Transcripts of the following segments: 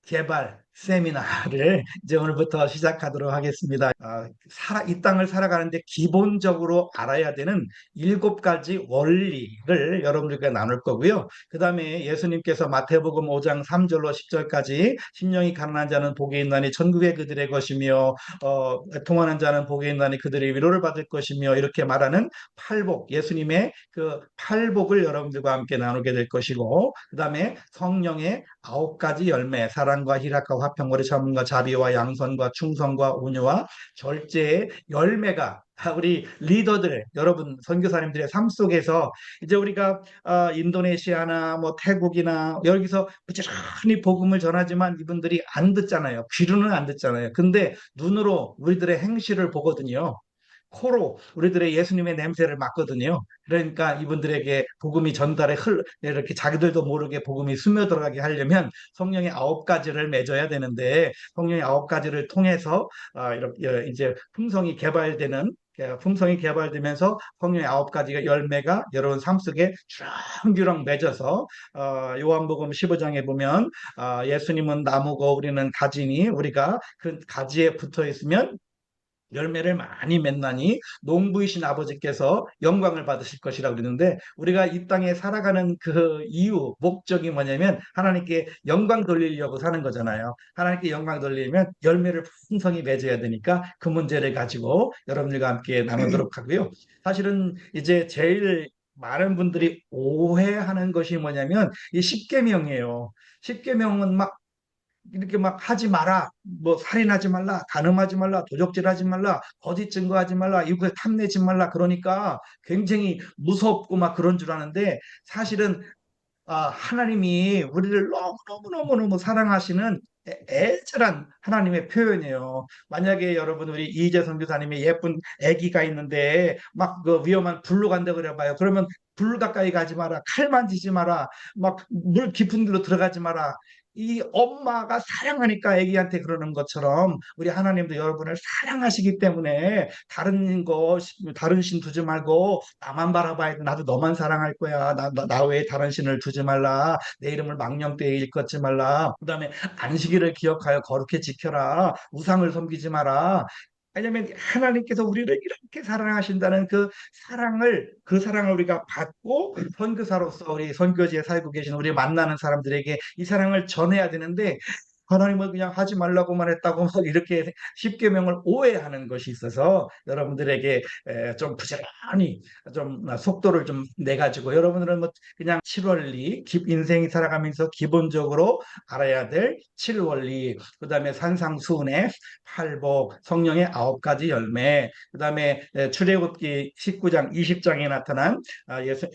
개발 세미나를 이제 오늘부터 시작하도록 하겠습니다. 이 땅을 살아가는데 기본적으로 알아야 되는 7가지 원리를 여러분들과 나눌 거고요. 그 다음에 예수님께서 마태복음 5장 3절로 10절까지 심령이 가난한 자는 복이 있나니 천국의 그들의 것이며 통하는 자는 복이 있나니 그들이 위로를 받을 것이며 이렇게 말하는 팔복, 예수님의 그 팔복을 여러분들과 함께 나누게 될 것이고, 그 다음에 성령의 9가지 열매, 사랑과 희락과 화평과 참음과 자비와 양선과 충성과 온유와 절제의 열매가 우리 리더들, 여러분 선교사님들의 삶 속에서 이제 우리가 인도네시아나 뭐 태국이나 여기서 부지런히 복음을 전하지만 이분들이 안 듣잖아요. 귀로는 안 듣잖아요. 근데 눈으로 우리들의 행실을 보거든요. 코로 우리들의 예수님의 냄새를 맡거든요. 그러니까 이분들에게 복음이 전달에 이렇게 자기들도 모르게 복음이 스며들어가게 하려면 성령의 9가지를 맺어야 되는데, 성령의 9가지를 통해서 이렇게 이제 품성이 개발되면서 성령의 9가지가 열매가 여러분 삶 속에 주렁주렁 맺어서 요한복음 15장에 보면 예수님은 나무고 우리는 가지니 우리가 그 가지에 붙어 있으면 열매를 많이 맺나니 농부이신 아버지께서 영광을 받으실 것이라고 그러는데, 우리가 이 땅에 살아가는 그 이유, 목적이 뭐냐면 하나님께 영광 돌리려고 사는 거잖아요. 하나님께 영광 돌리려면 열매를 풍성히 맺어야 되니까 그 문제를 가지고 여러분들과 함께 나누도록 하고요. 사실은 이제 제일 많은 분들이 오해하는 것이 뭐냐면 이 십계명이에요. 십계명은 막 이렇게 막 하지 마라, 뭐 살인하지 말라, 간음하지 말라, 도적질하지 말라, 거짓 증거하지 말라, 이거 탐내지 말라, 그러니까 굉장히 무섭고 막 그런 줄 아는데, 사실은 하나님이 우리를 너무너무너무너무 사랑하시는 애절한 하나님의 표현이에요. 만약에 여러분 우리 이재 선교사님의 예쁜 아기가 있는데 막 그 위험한 불로 간다 그래 봐요. 그러면 불 가까이 가지 마라, 칼 만지지 마라, 막 물 깊은 데로 들어가지 마라. 이 엄마가 사랑하니까 아기한테 그러는 것처럼 우리 하나님도 여러분을 사랑하시기 때문에 다른 신 두지 말고 나만 바라봐야 돼. 나도 너만 사랑할 거야. 나 외에 다른 신을 두지 말라. 내 이름을 망령되이 일컫지 말라. 그다음에 안식일을 기억하여 거룩히 지켜라. 우상을 섬기지 마라. 왜냐하면 하나님께서 우리를 이렇게 사랑하신다는 그 사랑을 우리가 받고 선교사로서 우리 선교지에 살고 계신 우리 만나는 사람들에게 이 사랑을 전해야 되는데, 하나님은 그냥 하지 말라고만 했다고 막 이렇게 십계명을 오해하는 것이 있어서 여러분들에게 좀 부지런히 좀 속도를 좀 내가지고, 여러분들은 뭐 그냥 7원리, 인생이 살아가면서 기본적으로 알아야 될 7원리, 그다음에 산상수훈의 팔복, 성령의 9가지 열매, 그다음에 출애굽기 19장 20장에 나타난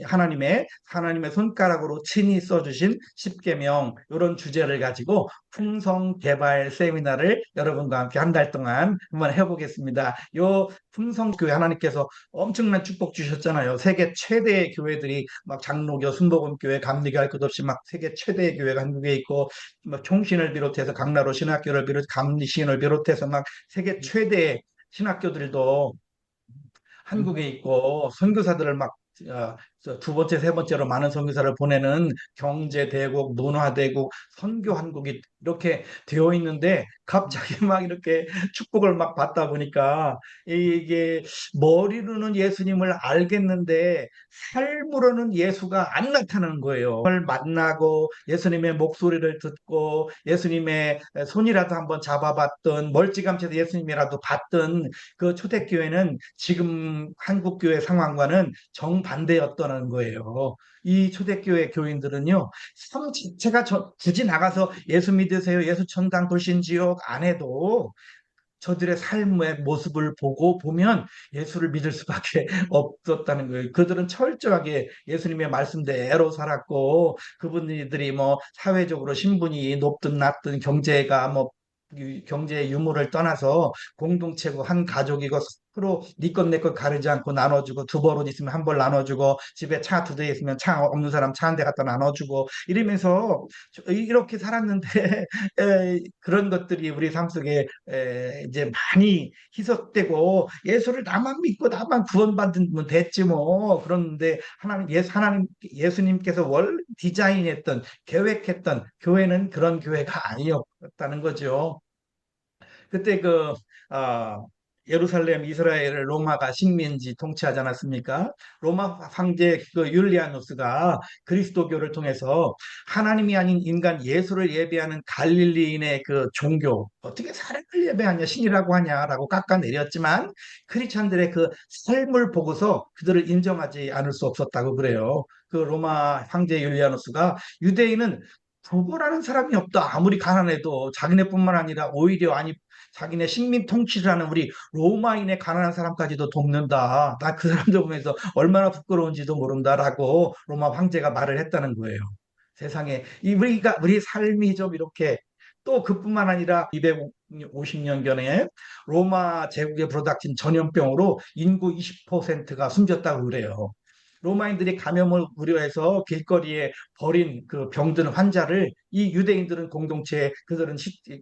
하나님의 손가락으로 친히 써주신 십계명, 이런 주제를 가지고 품성 개발 세미나를 여러분과 함께 한 달 동안 한번 해보겠습니다. 요 품성교회 하나님께서 엄청난 축복 주셨잖아요. 세계 최대의 교회들이 막 장로교, 순복음교회, 감리교 할 것 없이 막 세계 최대의 교회가 한국에 있고, 막 총신을 비롯해서 강나로 신학교를 감리신을 비롯해서 막 세계 최대의 신학교들도 한국에 있고, 선교사들을 막 두 번째, 세 번째로 많은 선교사를 보내는 경제대국, 문화대국, 선교한국이 이렇게 되어 있는데, 갑자기 막 이렇게 축복을 막 받다 보니까 이게 머리로는 예수님을 알겠는데 삶으로는 예수가 안 나타나는 거예요. 을 만나고 예수님의 목소리를 듣고 예수님의 손이라도 한번 잡아봤던, 멀찌감치해서 예수님이라도 봤던 그 초대교회는 지금 한국교회 상황과는 정반대였다는 거예요. 이 초대교회 교인들은요, 삶 자체가 굳이 나가서 예수 믿으세요, 예수 천당 불신지옥 안 해도 저들의 삶의 모습을 보면 예수를 믿을 수밖에 없었다는 거예요. 그들은 철저하게 예수님의 말씀대로 살았고, 그분들이 뭐 사회적으로 신분이 높든 낮든 경제가 뭐 경제의 유무를 떠나서 공동체고 한 가족이고 서로 네 것 내 것 가르지 않고 나눠주고 두 벌 옷 있으면 한 벌 나눠주고 집에 차 두 대 있으면 차 없는 사람 차 한 대 갖다 나눠주고 이러면서 이렇게 살았는데 그런 것들이 우리 삶 속에 이제 많이 희석되고 예수를 나만 믿고 나만 구원받으면 됐지 뭐 그런데 하나님 예수님께서 원 디자인했던 계획했던 교회는 그런 교회가 아니었다는 거죠. 그때 아, 예루살렘, 이스라엘을 로마가 식민지 통치하지 않았습니까? 로마 황제 율리아누스가 그리스도교를 통해서 하나님이 아닌 인간 예수를 예배하는 갈릴리인의 그 종교, 어떻게 사람을 예배하냐, 신이라고 하냐라고 깎아내렸지만 크리스찬들의 그 삶을 보고서 그들을 인정하지 않을 수 없었다고 그래요. 그 로마 황제 율리아누스가 유대인은 부고라는 사람이 없다. 아무리 가난해도 자기네뿐만 아니라 오히려 아니 자기네 식민 통치를 하는 우리 로마인의 가난한 사람까지도 돕는다. 나 그 사람들 보면서 얼마나 부끄러운지도 모른다라고 로마 황제가 말을 했다는 거예요. 세상에 우리 삶이 좀 이렇게 또 그뿐만 아니라 250년경에 로마 제국에 불어닥친 전염병으로 인구 20%가 숨졌다고 그래요. 로마인들이 감염을 우려해서 길거리에 버린 그 병든 환자를 이 유대인들은 공동체에 그들은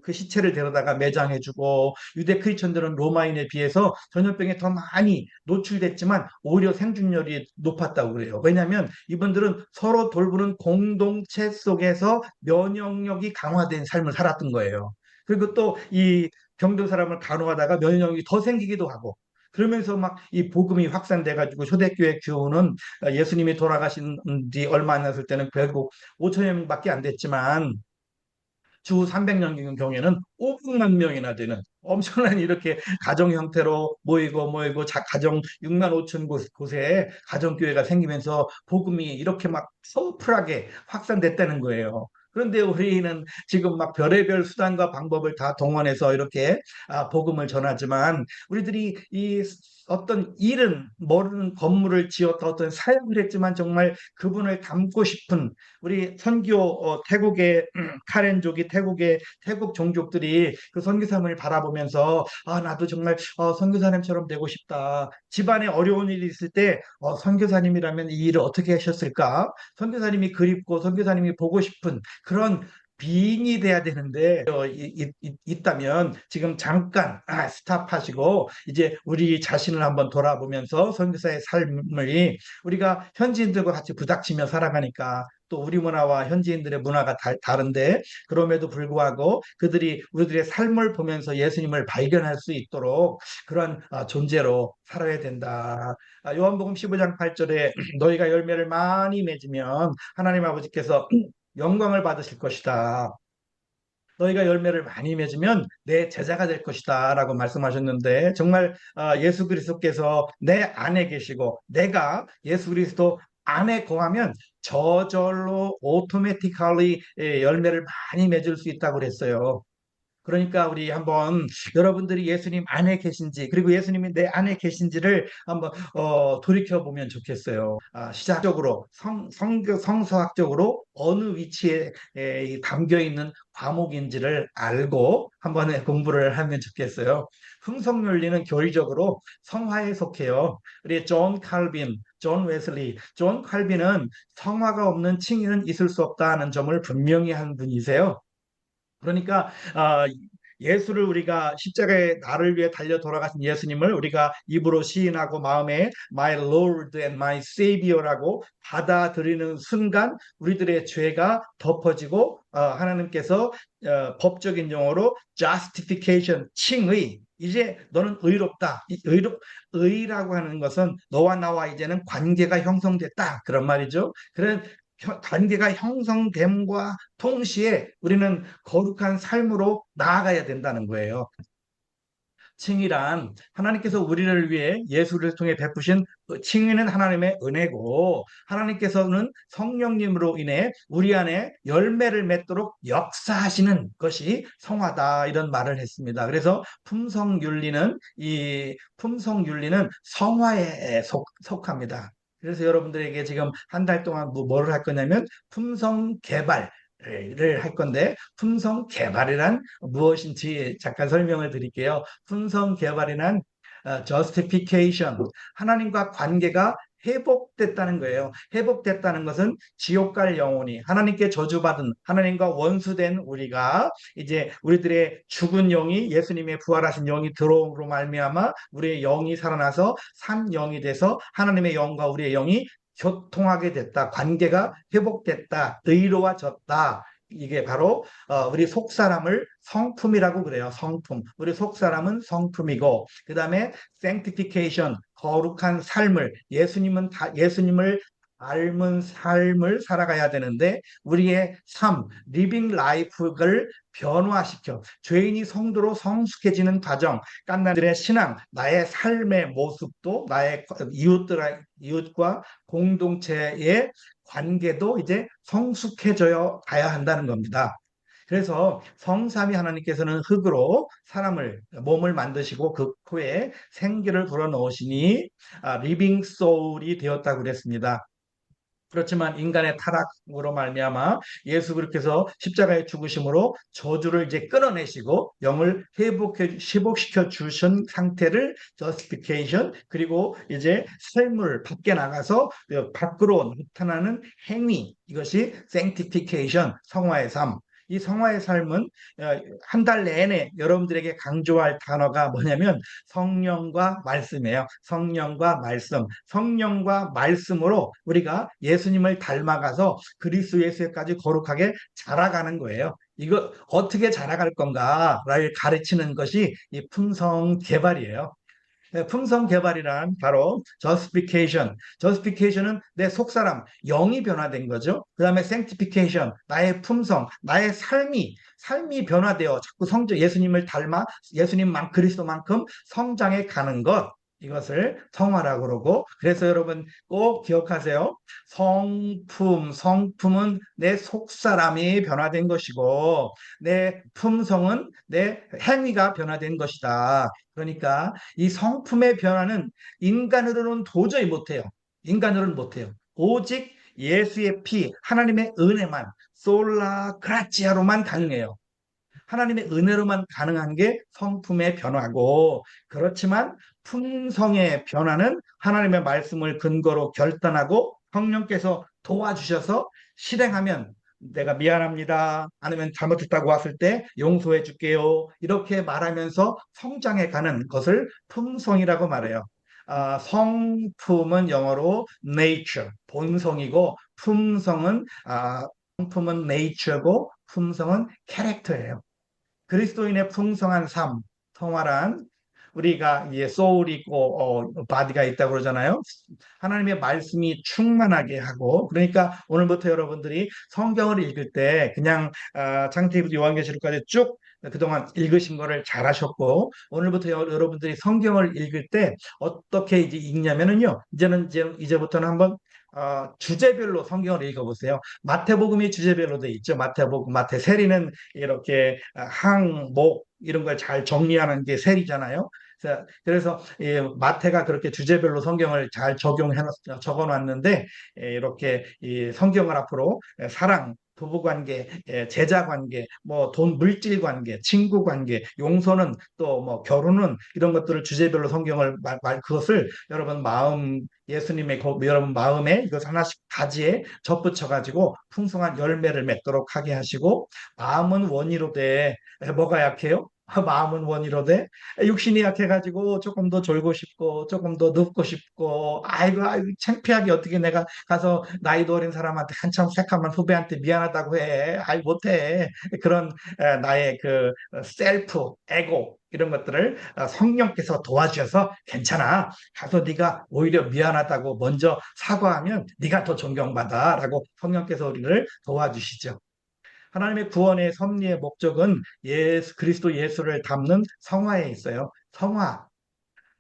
그 시체를 데려다가 매장해주고 유대 크리스천들은 로마인에 비해서 전염병에 더 많이 노출됐지만 오히려 생존율이 높았다고 그래요. 왜냐하면 이분들은 서로 돌보는 공동체 속에서 면역력이 강화된 삶을 살았던 거예요. 그리고 또 이 병든 사람을 간호하다가 면역력이 더 생기기도 하고 그러면서 막 이 복음이 확산돼 가지고 초대교회 교우는 예수님이 돌아가신 지 얼마 안 됐을 때는 결국 5천여 명밖에 안 됐지만 주 300년 경우에는 500만 명이나 되는 엄청난 이렇게 가정 형태로 모이고 가정 6만 5천 곳에 가정교회가 생기면서 복음이 이렇게 막 파워풀하게 확산됐다는 거예요. 그런데 우리는 지금 막 별의별 수단과 방법을 다 동원해서 이렇게 복음을 전하지만 우리들이 이 어떤 일은 모르는 건물을 지었다 어떤 사역을 했지만 정말 그분을 닮고 싶은 우리 선교 태국의 카렌족이 태국 종족들이 그 선교사님을 바라보면서 나도 정말 선교사님처럼 되고 싶다. 집안에 어려운 일이 있을 때 선교사님이라면 이 일을 어떻게 하셨을까? 선교사님이 그립고 선교사님이 보고 싶은 그런 빙이 돼야 되는데 있다면 지금 잠깐 스탑하시고 이제 우리 자신을 한번 돌아보면서 선교사의 삶을 우리가 현지인들과 같이 부닥치며 살아가니까 또 우리 문화와 현지인들의 문화가 다른데 그럼에도 불구하고 그들이 우리들의 삶을 보면서 예수님을 발견할 수 있도록 그런 존재로 살아야 된다. 요한복음 15장 8절에 너희가 열매를 많이 맺으면 하나님 아버지께서 영광을 받으실 것이다. 너희가 열매를 많이 맺으면 내 제자가 될 것이다 라고 말씀하셨는데 정말 예수 그리스도께서 내 안에 계시고 내가 예수 그리스도 안에 거하면 저절로 오토매티컬리 열매를 많이 맺을 수 있다고 그랬어요. 그러니까 우리 한번 여러분들이 예수님 안에 계신지 그리고 예수님이 내 안에 계신지를 한번 돌이켜 보면 좋겠어요. 시작적으로 성서학적으로 어느 위치에 담겨 있는 과목인지를 알고 한번 공부를 하면 좋겠어요. 흥성윤리는 교리적으로 성화에 속해요. 우리 존 웨슬리, 존 칼빈은 성화가 없는 칭의는 있을 수 없다는 점을 분명히 한 분이세요. 그러니까 예수를 우리가 십자가에 나를 위해 달려 돌아가신 예수님을 우리가 입으로 시인하고 마음에 My Lord and My Savior라고 받아들이는 순간 우리들의 죄가 덮어지고 하나님께서 법적인 용어로 justification, 칭의 이제 너는 의롭다. 의라고 하는 것은 너와 나와 이제는 관계가 형성됐다. 그런 말이죠. 그런 관계가 형성됨과 동시에 우리는 거룩한 삶으로 나아가야 된다는 거예요. 칭의란 하나님께서 우리를 위해 예수를 통해 베푸신 칭의는 하나님의 은혜고 하나님께서는 성령님으로 인해 우리 안에 열매를 맺도록 역사하시는 것이 성화다 이런 말을 했습니다. 그래서 품성윤리는 성화에 속합니다. 그래서 여러분들에게 지금 한 달 동안 뭐를 할 거냐면 품성 개발 를 할 건데 품성 개발이란 무엇인지 잠깐 설명을 드릴게요. 품성 개발이란 justification. 하나님과 관계가 회복됐다는 거예요. 회복됐다는 것은 지옥 갈 영혼이 하나님께 저주받은 하나님과 원수된 우리가 이제 우리들의 죽은 영이 예수님의 부활하신 영이 들어옴으로 말미암아 우리의 영이 살아나서 산 영이 돼서 하나님의 영과 우리의 영이 교통하게 됐다. 관계가 회복됐다. 의로워졌다. 이게 바로 우리 속사람을 성품이라고 그래요. 성품. 우리 속사람은 성품이고 그다음에 sanctification, 거룩한 삶을 예수님을 닮은 삶을 살아가야 되는데 우리의 삶, living life를 변화시켜 죄인이 성도로 성숙해지는 과정, 깐난들의 신앙, 나의 삶의 모습도 나의 이웃과 공동체의 관계도 이제 성숙해져야 가야 한다는 겁니다. 그래서 성삼위 하나님께서는 흙으로 몸을 만드시고 그 코에 생기를 불어넣으시니 리빙 소울이 되었다고 그랬습니다. 그렇지만 인간의 타락으로 말미암아 예수 그리스도께서 십자가에 죽으심으로 저주를 이제 끌어내시고 영을 회복시켜 주신 상태를 justification, 그리고 이제 삶을 밖에 나가서 밖으로 나타나는 행위, 이것이 sanctification, 성화의 삶. 이 성화의 삶은 한 달 내내 여러분들에게 강조할 단어가 뭐냐면 성령과 말씀이에요. 성령과 말씀. 성령과 말씀으로 우리가 예수님을 닮아가서 그리스도 예수에까지 거룩하게 자라가는 거예요. 이거 어떻게 자라갈 건가를 가르치는 것이 이 품성 개발이에요. 품성 개발이란 바로 justification. justification은 내 속사람, 영이 변화된 거죠. 그 다음에 sanctification, 나의 품성, 나의 삶이 변화되어 자꾸 예수님을 닮아 그리스도만큼 성장해 가는 것. 이것을 성화라고 그러고, 그래서 여러분 꼭 기억하세요. 성품은 내 속사람이 변화된 것이고, 내 품성은 내 행위가 변화된 것이다. 그러니까 이 성품의 변화는 인간으로는 도저히 못해요. 인간으로는 못해요. 오직 예수의 피, 하나님의 은혜만, 솔라 그라치아로만 가능해요. 하나님의 은혜로만 가능한 게 성품의 변화고, 그렇지만 품성의 변화는 하나님의 말씀을 근거로 결단하고 성령께서 도와주셔서 실행하면, 내가 미안합니다, 아니면 잘못했다고 왔을 때 용서해 줄게요, 이렇게 말하면서 성장해 가는 것을 품성이라고 말해요. 성품은 영어로 nature, 본성이고, 성품은 nature고, 품성은 캐릭터예요. 그리스도인의 풍성한 삶, 성화란, 우리가 이제 소울이 있고 바디가 있다고 그러잖아요. 하나님의 말씀이 충만하게 하고, 그러니까 오늘부터 여러분들이 성경을 읽을 때 그냥 창세기부터 요한계시록까지 쭉 그동안 읽으신 거를 잘하셨고, 오늘부터 여러분들이 성경을 읽을 때 어떻게 이제 읽냐면은요, 이제부터는 한번 주제별로 성경을 읽어보세요. 마태복음이 주제별로 돼 있죠. 마태 세리는 이렇게 항목 이런 걸 잘 정리하는 게 세리잖아요. 그래서 마태가 그렇게 주제별로 성경을 잘 적어놨는데, 이렇게 이 성경을 앞으로 사랑, 부부관계, 제자관계, 뭐 돈, 물질관계, 친구관계, 용서는, 또 뭐 결혼은, 이런 것들을 주제별로 성경을 그것을 여러분 마음에 이것 하나씩 가지에 접붙여 가지고 풍성한 열매를 맺도록 하게 하시고, 마음은 원이로 돼. 뭐가 약해요? 마음은 원이로 돼. 육신이 약해가지고 조금 더 졸고 싶고 조금 더 눕고 싶고, 아이고 창피하게 어떻게 내가 가서 나이도 어린 사람한테, 한참 새까만 후배한테 미안하다고 해. 아이 못해. 그런 나의 그 셀프 에고, 이런 것들을 성령께서 도와주셔서, 괜찮아, 가서 네가 오히려 미안하다고 먼저 사과하면 네가 더 존경받아라고 성령께서 우리를 도와주시죠. 하나님의 구원의 섭리의 목적은 그리스도 예수를 담는 성화에 있어요.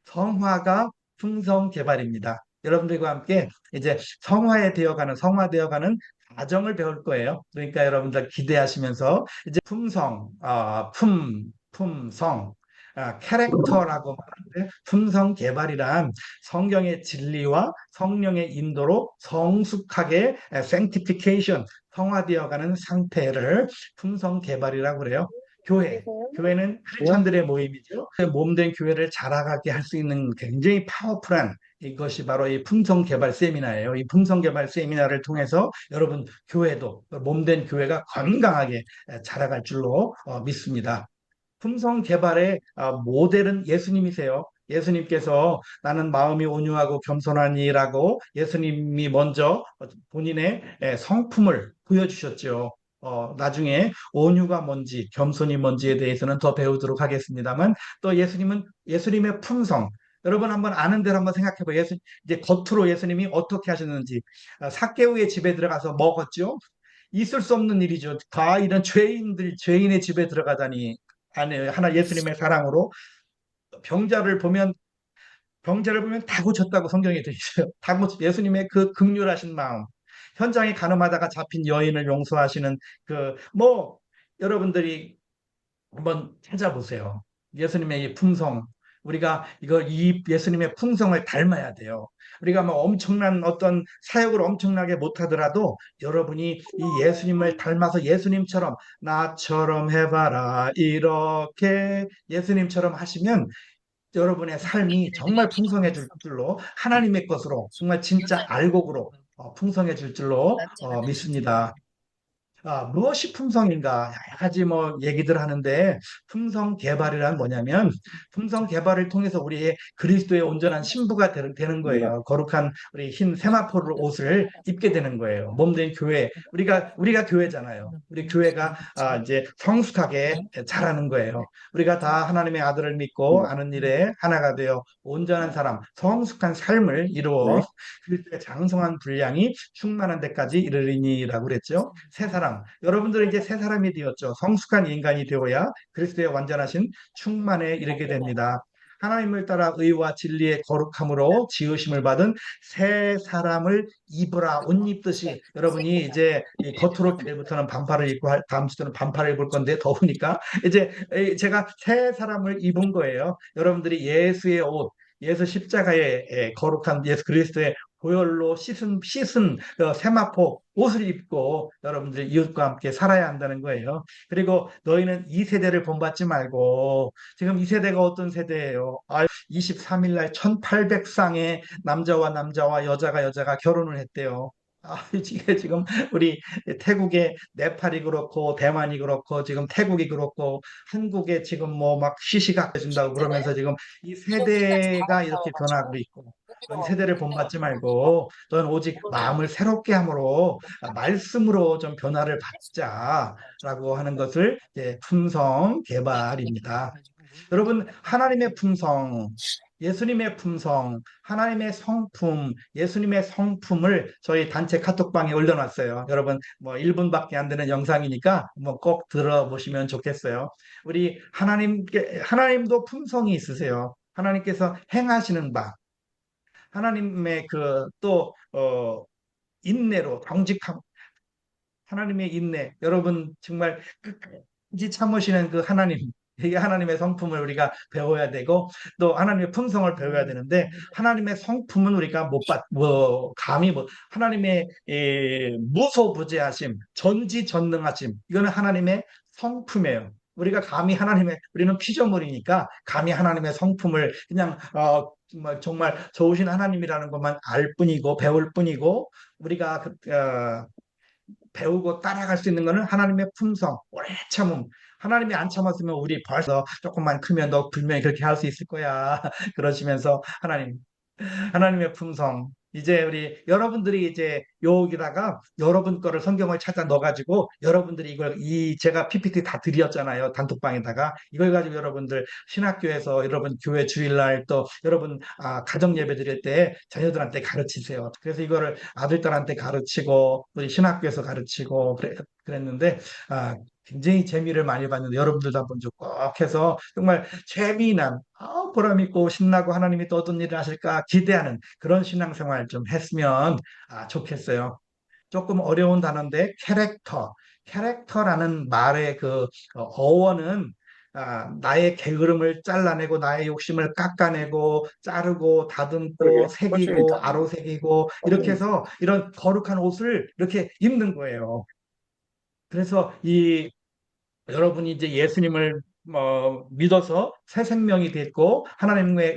성화가 품성 개발입니다. 여러분들과 함께 이제 성화되어가는 과정을 배울 거예요. 그러니까 여러분들 기대하시면서 이제 품성, 캐릭터라고 말하는데, 품성 개발이란 성경의 진리와 성령의 인도로 성숙하게 sanctification, 성화되어가는 상태를 품성 개발이라고 그래요. 교회. 교회는 크리스천들의 모임이죠. 몸된 교회를 자라가게 할 수 있는 굉장히 파워풀한 이것이 바로 이 품성 개발 세미나예요. 이 품성 개발 세미나를 통해서 여러분 교회도 몸된 교회가 건강하게 자라갈 줄로 믿습니다. 품성 개발의 모델은 예수님이세요. 예수님께서 나는 마음이 온유하고 겸손하니라고 예수님이 먼저 본인의 성품을 보여주셨죠. 나중에 온유가 뭔지, 겸손이 뭔지에 대해서는 더 배우도록 하겠습니다만 또 예수님의 품성, 여러분 한번 아는 대로 한번 생각해 봐요. 이제 겉으로 예수님이 어떻게 하셨는지 삭개오의 집에 들어가서 먹었죠. 있을 수 없는 일이죠. 다 이런 죄인의 집에 들어가다니. 아니, 하나 예수님의 사랑으로 병자를 보면 병자를 보면 다 고쳤다고 성경에 되어 있어요. 다 고쳤, 예수님의 그 극률하신 마음, 현장에 가늠하다가 잡힌 여인을 용서하시는 뭐 여러분들이 한번 찾아보세요. 예수님의 이 품성. 우리가 이 예수님의 품성을 닮아야 돼요. 우리가 뭐 엄청난 어떤 사역을 엄청나게 못하더라도 여러분이 이 예수님을 닮아서 예수님처럼 나처럼 해봐라. 이렇게 예수님처럼 하시면 여러분의 삶이 정말 풍성해질 줄로 하나님의 것으로 정말 진짜 알곡으로 풍성해질 줄로 믿습니다. 무엇이 품성인가? 여러 가지 뭐 얘기들 하는데 품성 개발이란 뭐냐면 품성 개발을 통해서 우리의 그리스도의 온전한 신부가 되는 거예요. 거룩한 우리 흰 세마포를 옷을 입게 되는 거예요. 몸된 교회. 우리가 교회잖아요. 우리 교회가 이제 성숙하게 자라는 거예요. 우리가 다 하나님의 아들을 믿고 아는 일에 하나가 되어 온전한 사람, 성숙한 삶을 이루어 그리스도의 장성한 분량이 충만한 데까지 이르리니라고 그랬죠. 새 사람. 여러분들은 이제 새 사람이 되었죠. 성숙한 인간이 되어야 그리스도의 완전하신 충만에 이르게 됩니다. 하나님을 따라 의와 진리의 거룩함으로 지으심을 받은 새 사람을 입으라. 옷 입듯이 여러분이 이제 이 겉으로 내일부터는 반팔을 입고 다음 주부터는 반팔을 입을 건데 더우니까 이제 제가 새 사람을 입은 거예요. 여러분들이 예수의 옷, 예수 십자가의 거룩한 예수 그리스도의 보혈로 씻은 세마포 옷을 입고 여러분들이 이웃과 함께 살아야 한다는 거예요. 그리고 너희는 이 세대를 본받지 말고 지금 이 세대가 어떤 세대예요? 23일 날 1800쌍의 남자와 여자가 결혼을 했대요. 이게 지금 우리 태국의 네팔이 그렇고 대만이 그렇고 지금 태국이 그렇고 한국에 지금 뭐 막 시시각 해준다고 그러면서 지금 이 세대가 이렇게 변하고 있고 이 세대를 본받지 말고 너는 오직 마음을 새롭게 함으로 말씀으로 좀 변화를 받자라고 하는 것을 이제 품성 개발입니다. 여러분 하나님의 품성, 예수님의 품성, 하나님의 성품, 예수님의 성품을 저희 단체 카톡방에 올려놨어요. 여러분 뭐 1분밖에 안 되는 영상이니까 뭐 꼭 들어보시면 좋겠어요. 우리 하나님도 품성이 있으세요. 하나님께서 행하시는 바, 하나님의 인내로 정직함, 하나님의 인내, 여러분 정말 끝까지 참으시는 그 하나님, 이게 하나님의 성품을 우리가 배워야 되고 또 하나님의 품성을 배워야 되는데 하나님의 성품은 우리가 감히 하나님의 무소부재하심, 전지전능하심, 이거는 하나님의 성품이에요. 우리가 감히 우리는 피조물이니까 감히 하나님의 성품을 그냥 정말 좋으신 하나님이라는 것만 알 뿐이고 배울 뿐이고 우리가 배우고 따라갈 수 있는 것은 하나님의 품성, 오래 참음. 하나님이 안 참았으면 우리 벌써 조금만 크면 너 분명히 그렇게 할 수 있을 거야. 그러시면서 하나님의 품성. 이제 여러분들이 이제 여기다가 여러분 거를 성경을 찾아 넣어가지고 여러분들이 제가 PPT 다 드렸잖아요. 단톡방에다가 이걸 가지고 여러분들 신학교에서 여러분 교회 주일날 또 여러분 가정 예배 드릴 때 자녀들한테 가르치세요. 그래서 이거를 아들딸한테 가르치고 우리 신학교에서 가르치고 그랬는데 굉장히 재미를 많이 봤는데 여러분들도 한번 좀 꼭 해서 정말 재미난 보람 있고 신나고 하나님이 또 어떤 일을 하실까 기대하는 그런 신앙생활 좀 했으면 좋겠어요. 조금 어려운 단어인데 캐릭터라는 말의 어원은 나의 게으름을 잘라내고 나의 욕심을 깎아내고 자르고 다듬고 새기고 아로새기고 이렇게 해서 이런 거룩한 옷을 이렇게 입는 거예요. 그래서 여러분이 이제 예수님을 믿어서 새 생명이 됐고 하나님의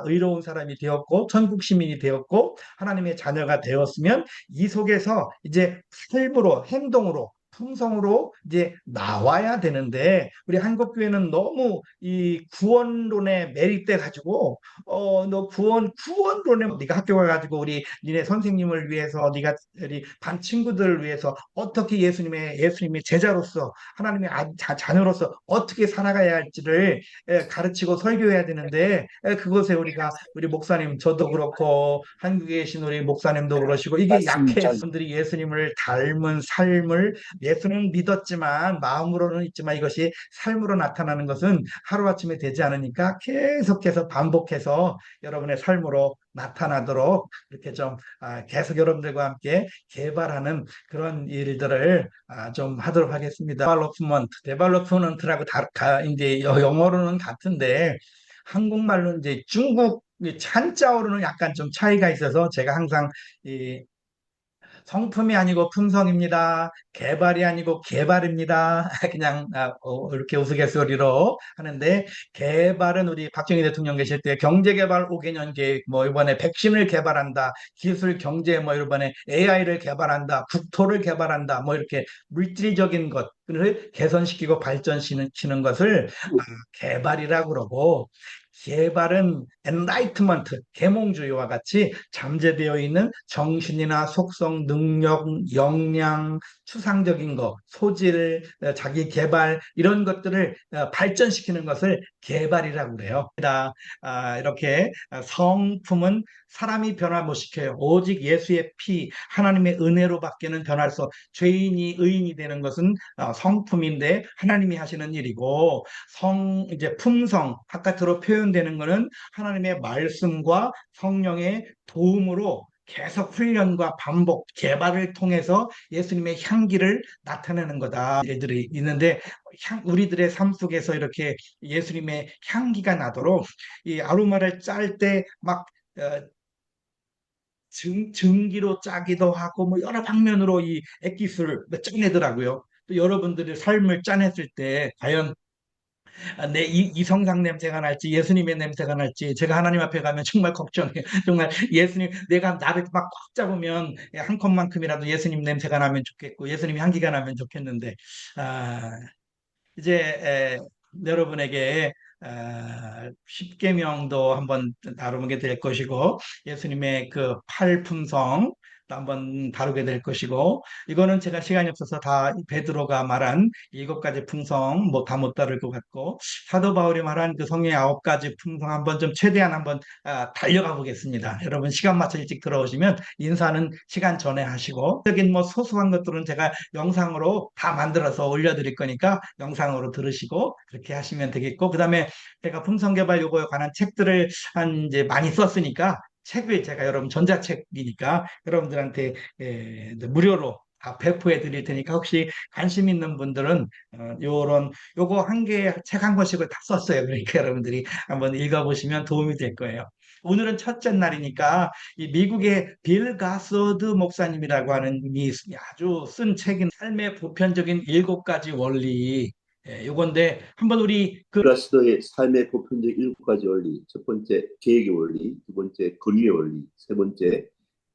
의로운 사람이 되었고 천국 시민이 되었고 하나님의 자녀가 되었으면 이 속에서 이제 삶으로 행동으로 품성으로 이제 나와야 되는데 우리 한국 교회는 너무 이 구원론에 매립돼 가지고 너 구원론에 네가 학교 가가지고 우리 니네 선생님을 위해서 네가 우리 반 친구들을 위해서 어떻게 예수님의 제자로서 하나님의 자녀로서 어떻게 살아가야 할지를 가르치고 설교해야 되는데 그것에 우리 목사님 저도 그렇고 한국에 계신 우리 목사님도 그러시고 이게 약해서 분들이 예수님을 닮은 삶을 예수는 믿었지만 마음으로는 있지만 이것이 삶으로 나타나는 것은 하루아침에 되지 않으니까 계속해서 반복해서 여러분의 삶으로 나타나도록 이렇게 좀 계속 여러분들과 함께 개발하는 그런 일들을 좀 하도록 하겠습니다. 데벨로프먼트라고 이제 영어로는 같은데 한국말로 이제 중국 한자어로는 약간 좀 차이가 있어서 제가 항상 이 성품이 아니고 품성입니다. 개발이 아니고 개발입니다. 그냥 이렇게 우스갯소리로 하는데 개발은 우리 박정희 대통령 계실 때 경제개발 5개년 계획 뭐 이번에 백신을 개발한다. 기술 경제 뭐 이번에 AI를 개발한다. 국토를 개발한다. 뭐 이렇게 물질적인 것을 개선시키고 발전시키는 것을 개발이라고 그러고 개발은 엔라이트먼트, 계몽주의와 같이 잠재되어 있는 정신이나 속성, 능력, 역량, 추상적인 것, 소질, 자기 개발 이런 것들을 발전시키는 것을 개발이라고 그래요. 이렇게 성품은 사람이 변화 못 시켜요. 오직 예수의 피, 하나님의 은혜로 밖에는 변할 수, 죄인이 의인이 되는 것은 성품인데 하나님이 하시는 일이고 이제 품성, 바깥으로 표현되는 것은 하나님의 말씀과 성령의 도움으로 계속 훈련과 반복, 개발을 통해서 예수님의 향기를 나타내는 거다. 애들이 있는데 우리들의 삶 속에서 이렇게 예수님의 향기가 나도록 이 아로마를 짤 때 막 증기로 짜기도 하고 뭐 여러 방면으로 이 액기스를 짜내더라고요. 또 여러분들의 삶을 짜냈을 때 과연 내 이성상 냄새가 날지 예수님의 냄새가 날지 제가 하나님 앞에 가면 정말 걱정해요. 정말 예수님 내가 나를 막 꽉 잡으면 한 컵만큼이라도 예수님 냄새가 나면 좋겠고 예수님 향기가 나면 좋겠는데 아, 이제 여러분에게 십계명도 한번 다루게 될 것이고 예수님의 그 팔품성 도 한번 다루게 될 것이고 이거는 제가 시간이 없어서 다 베드로가 말한 7가지 품성 뭐 다 못 다룰 것 같고 사도 바울이 말한 그 성령의 9가지 품성 한번 좀 최대한 한번 달려가 보겠습니다. 여러분 시간 맞춰 일찍 들어오시면 인사는 시간 전에 하시고 적인 뭐 소소한 것들은 제가 영상으로 다 만들어서 올려드릴 거니까 영상으로 들으시고 그렇게 하시면 되겠고 그다음에 제가 품성개발 요거에 관한 책들을 한 이제 많이 썼으니까 책을 제가 여러분 전자책이니까 여러분들한테 무료로 다 배포해 드릴 테니까 혹시 관심 있는 분들은 요런 요거 한 개 책 한 권씩을 다 썼어요. 그러니까 여러분들이 한번 읽어보시면 도움이 될 거예요. 오늘은 첫째 날이니까 이 미국의 빌 가서드 목사님이라고 하는 분이 아주 쓴 책인 삶의 보편적인 7가지 원리 요건데 한번 우리 플라스도의 삶의 보편적 7가지 원리. 첫 번째, 계획의 원리. 두 번째, 권위의 원리. 세 번째,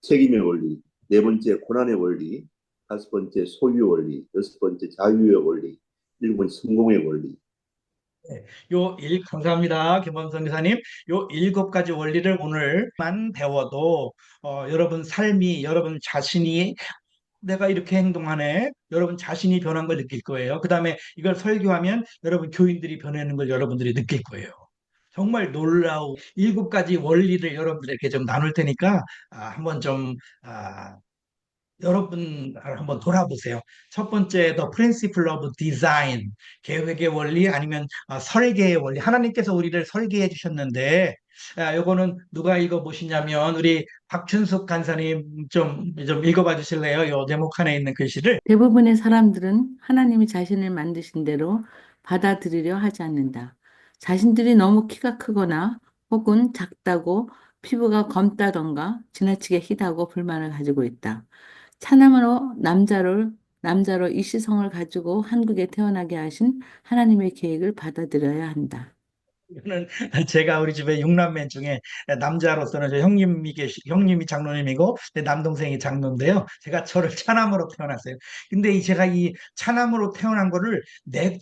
책임의 원리. 네 번째, 고난의 원리. 다섯 번째, 소유의 원리. 여섯 번째, 자유의 원리. 일곱 번째, 성공의 원리. 감사합니다. 김범선 기사님. 요 7가지 원리를 오늘만 배워도 여러분 삶이 여러분 자신이 내가 이렇게 행동하네. 여러분 자신이 변한 걸 느낄 거예요. 그 다음에 이걸 설교하면 여러분 교인들이 변하는 걸 여러분들이 느낄 거예요. 정말 놀라운 7가지 원리를 여러분들에게 좀 나눌 테니까 한번 좀 여러분 한번 돌아보세요. 첫 번째, The Principle of Design, 계획의 원리 아니면 설계의 원리. 하나님께서 우리를 설계해 주셨는데, 요거는 누가 읽어보시냐면 우리 박춘숙 간사님 좀 읽어봐 주실래요? 요 제목 안에 있는 글씨를. 대부분의 사람들은 하나님이 자신을 만드신 대로 받아들이려 하지 않는다. 자신들이 너무 키가 크거나 혹은 작다고 피부가 검다던가 지나치게 희다고 불만을 가지고 있다. 차남으로 남자로 이시성을 가지고 한국에 태어나게 하신 하나님의 계획을 받아들여야 한다. 이거는 제가 우리 집에 육남매 중에 남자로서는 저 형님이 장로님이고 내 남동생이 장로인데요. 저를 차남으로 태어났어요. 근데 제가 이 차남으로 태어난 거를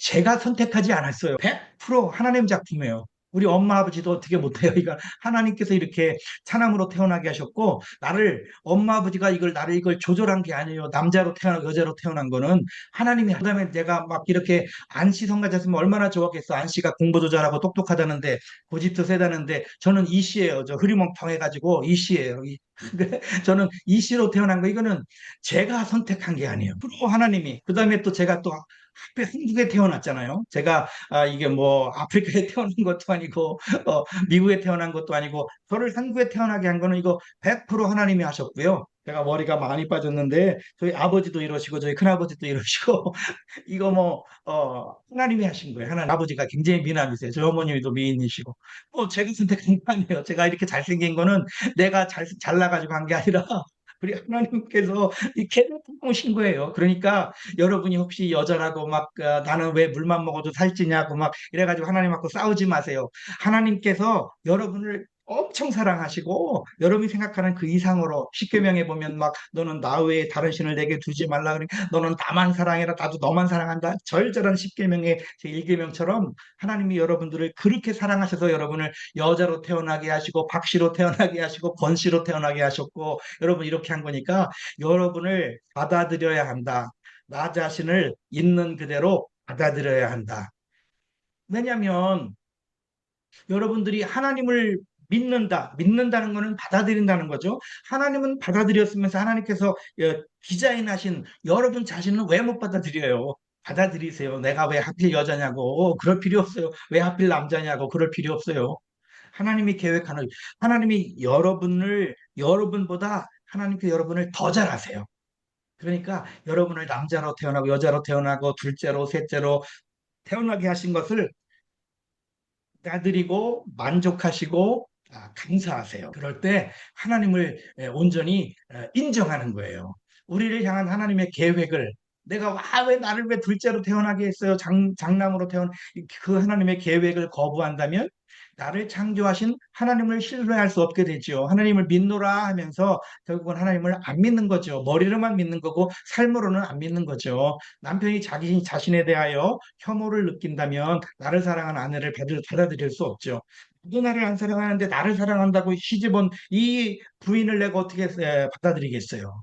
제가 선택하지 않았어요. 100% 하나님 작품이에요. 우리 엄마 아버지도 어떻게 못해요. 이거 하나님께서 이렇게 차남으로 태어나게 하셨고, 엄마 아버지가 나를 이걸 조절한 게 아니에요. 남자로 태어나고 여자로 태어난 거는 하나님이. 그다음에 내가 막 이렇게 안씨 성가졌으면 얼마나 좋았겠어. 안씨가 공부도 잘하고 똑똑하다는데, 고집도 세다는데, 저는 이씨예요. 저 흐리멍텅해가지고 이씨예요. 근데 저는 이씨로 태어난 거, 이거는 제가 선택한 게 아니에요. 프로 하나님이. 그다음에 또 제가 또 하필 한국에 태어났잖아요. 이게 뭐 아프리카에 태어난 것도 아니고 미국에 태어난 것도 아니고, 저를 한국에 태어나게 한 거는 이거 100% 하나님이 하셨고요. 제가 머리가 많이 빠졌는데 저희 아버지도 이러시고 저희 큰아버지도 이러시고 이거 뭐 하나님이 하신 거예요. 하나님. 아버지가 굉장히 미남이세요. 저희 어머님도 미인이시고. 제가 선택한 거 아니에요. 제가 이렇게 잘생긴 거는 내가 잘나가지고 한 게 아니라 우리 하나님께서 이렇게 보신 거예요. 그러니까 여러분이 혹시 여자라고 막 나는 왜 물만 먹어도 살찌냐고 막 이래가지고 하나님하고 싸우지 마세요. 하나님께서 여러분을 엄청 사랑하시고 여러분이 생각하는 그 이상으로, 십계명에 보면 막 너는 나 외에 다른 신을 내게 두지 말라, 그러니까 너는 나만 사랑해라, 나도 너만 사랑한다, 절절한 십계명의 제 1계명처럼 하나님이 여러분들을 그렇게 사랑하셔서 여러분을 여자로 태어나게 하시고 박씨로 태어나게 하시고 권씨로 태어나게 하셨고, 여러분 이렇게 한 거니까 여러분을 받아들여야 한다. 나 자신을 있는 그대로 받아들여야 한다. 왜냐하면 여러분들이 하나님을 믿는다는 것은 받아들인다는 거죠. 하나님은 받아들였으면서 하나님께서 디자인하신 여러분 자신은 왜 못 받아들여요? 받아들이세요. 내가 왜 하필 여자냐고 그럴 필요 없어요. 왜 하필 남자냐고 그럴 필요 없어요. 하나님이 계획하는, 하나님이 여러분보다 하나님께 여러분을 더 잘 아세요. 그러니까 여러분을 남자로 태어나고 여자로 태어나고 둘째로 셋째로 태어나게 하신 것을 따드리고 만족하시고 감사하세요. 그럴 때 하나님을 온전히 인정하는 거예요. 우리를 향한 하나님의 계획을, 왜 나를 왜 둘째로 태어나게 했어요? 장남으로 태어난 그 하나님의 계획을 거부한다면 나를 창조하신 하나님을 신뢰할 수 없게 되죠. 하나님을 믿노라 하면서 결국은 하나님을 안 믿는 거죠. 머리로만 믿는 거고 삶으로는 안 믿는 거죠. 남편이 자기 자신에 대하여 혐오를 느낀다면 나를 사랑하는 아내를 받아들일 수 없죠. 누도 나를 안 사랑하는데 나를 사랑한다고 시집온 이 부인을 내가 어떻게 받아들이겠어요?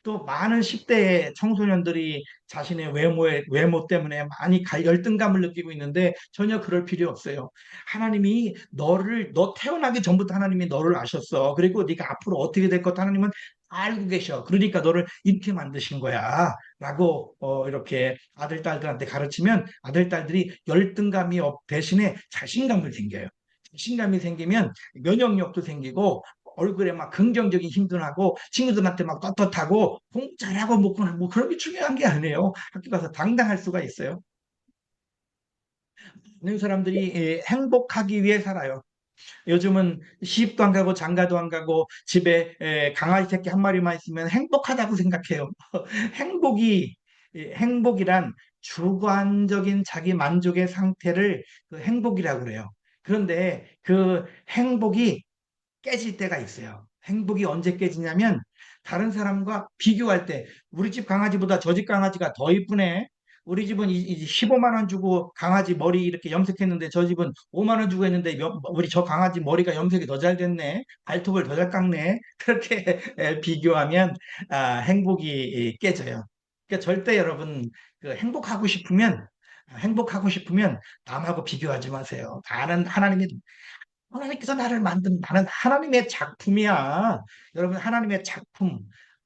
또 많은 10대 청소년들이 자신의 외모 때문에 많이 열등감을 느끼고 있는데 전혀 그럴 필요 없어요. 하나님이 너 태어나기 전부터 하나님이 너를 아셨어. 그리고 네가 앞으로 어떻게 될 것 하나님은 알고 계셔. 그러니까 너를 이렇게 만드신 거야. 라고 이렇게 아들, 딸들한테 가르치면 아들, 딸들이 열등감이 대신에 자신감을 생겨요. 자신감이 생기면 면역력도 생기고 얼굴에 막 긍정적인 힘도 나고 친구들한테 막 떳떳하고 공부 잘하고 뭐 그런 게 중요한 게 아니에요. 학교 가서 당당할 수가 있어요. 많은 사람들이 행복하기 위해 살아요. 요즘은 시집도 안 가고 장가도 안 가고 집에 강아지 새끼 한 마리만 있으면 행복하다고 생각해요. 행복이란 주관적인 자기 만족의 상태를 그 행복이라고 그래요. 그런데 그 행복이 깨질 때가 있어요. 행복이 언제 깨지냐면 다른 사람과 비교할 때, 우리 집 강아지보다 저 집 강아지가 더 이쁘네. 우리 집은 15만 원 주고 강아지 머리 이렇게 염색했는데 저 집은 5만 원 주고 했는데 우리 저 강아지 머리가 염색이 더 잘 됐네. 발톱을 더 잘 깎네. 그렇게 비교하면 행복이 깨져요. 그러니까 절대 여러분 행복하고 싶으면 남하고 비교하지 마세요. 하나님께서 나를 만든, 나는 하나님의 작품이야. 여러분, 하나님의 작품.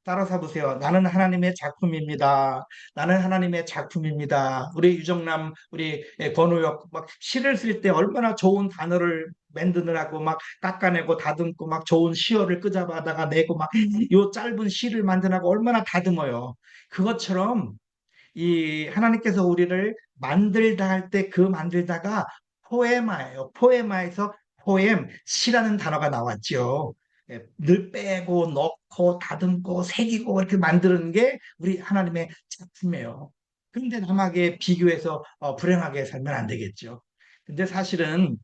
따라서 보세요. 나는 하나님의 작품입니다. 나는 하나님의 작품입니다. 우리 유정남, 우리 권우혁, 막 시를 쓸 때 얼마나 좋은 단어를 만드느라고 막 깎아내고 다듬고 막 좋은 시어를 끄잡아다가 내고 막 요 짧은 시를 만드느라고 얼마나 다듬어요. 그것처럼 이 하나님께서 우리를 만들다 할 때 그 만들다가 포에마예요. 포에마에서 시라는 단어가 나왔죠. 늘 빼고 넣고 다듬고 새기고 이렇게 만드는 게 우리 하나님의 작품이에요. 그런데 남에게 비교해서 불행하게 살면 안 되겠죠. 근데 사실은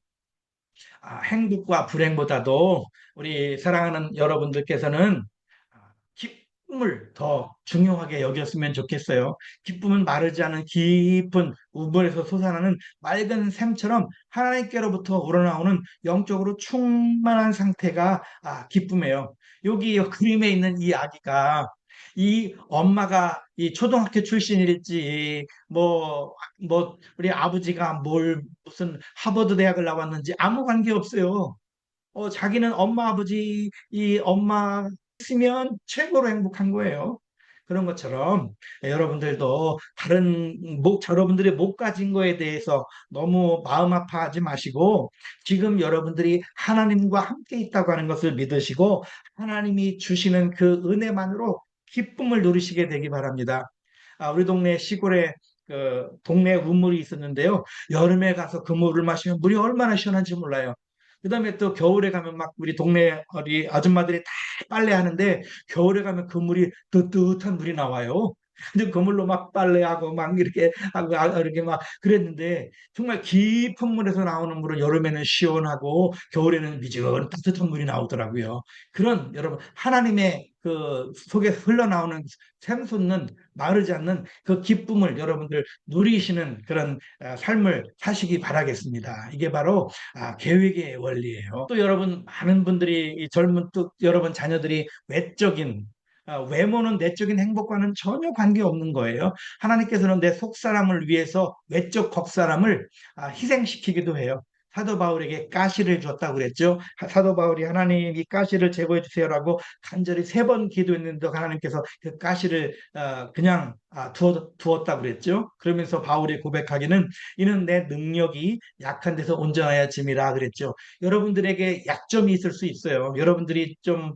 행복과 불행보다도 우리 사랑하는 여러분들께서는 기쁨을 더 중요하게 여겼으면 좋겠어요. 기쁨은 마르지 않은 깊은 우물에서 솟아나는 맑은 샘처럼 하나님께로부터 우러나오는 영적으로 충만한 상태가 기쁨이에요. 여기 그림에 있는 이 아기가 이 엄마가 이 초등학교 출신일지 우리 아버지가 무슨 하버드 대학을 나왔는지 아무 관계 없어요. 자기는 엄마 아버지 이 엄마 있으면 최고로 행복한 거예요. 그런 것처럼 여러분들도 여러분들이 못 가진 거에 대해서 너무 마음 아파하지 마시고 지금 여러분들이 하나님과 함께 있다고 하는 것을 믿으시고 하나님이 주시는 그 은혜만으로 기쁨을 누리시게 되기 바랍니다. 우리 동네 시골에 그 동네 우물이 있었는데요. 여름에 가서 그 물을 마시면 물이 얼마나 시원한지 몰라요. 그다음에 또 겨울에 가면 막 우리 동네 우리 아줌마들이 다 빨래하는데 겨울에 가면 그 물이 뜨뜻한 물이 나와요. 근데 그 물로 막 빨래하고 막 이렇게 하고 이렇게 막 그랬는데 정말 깊은 물에서 나오는 물은 여름에는 시원하고 겨울에는 미지근 따뜻한 물이 나오더라고요. 그런 여러분 하나님의 그 속에 흘러나오는 샘솟는 마르지 않는 그 기쁨을 여러분들 누리시는 그런 삶을 사시기 바라겠습니다. 이게 바로 계획의 원리예요. 또 여러분 많은 분들이 이 젊은 또 여러분 자녀들이 외적인 외모는 내적인 행복과는 전혀 관계없는 거예요. 하나님께서는 내 속사람을 위해서 외적 겉사람을 희생시키기도 해요. 사도 바울에게 가시를 줬다고 그랬죠. 사도 바울이 하나님 이 가시를 제거해 주세요라고 간절히 3번 기도했는데 하나님께서 그 가시를 그냥 두었다고 그랬죠. 그러면서 바울이 고백하기는 이는 내 능력이 약한 데서 온전하여 짐이라 그랬죠. 여러분들에게 약점이 있을 수 있어요. 여러분들이 좀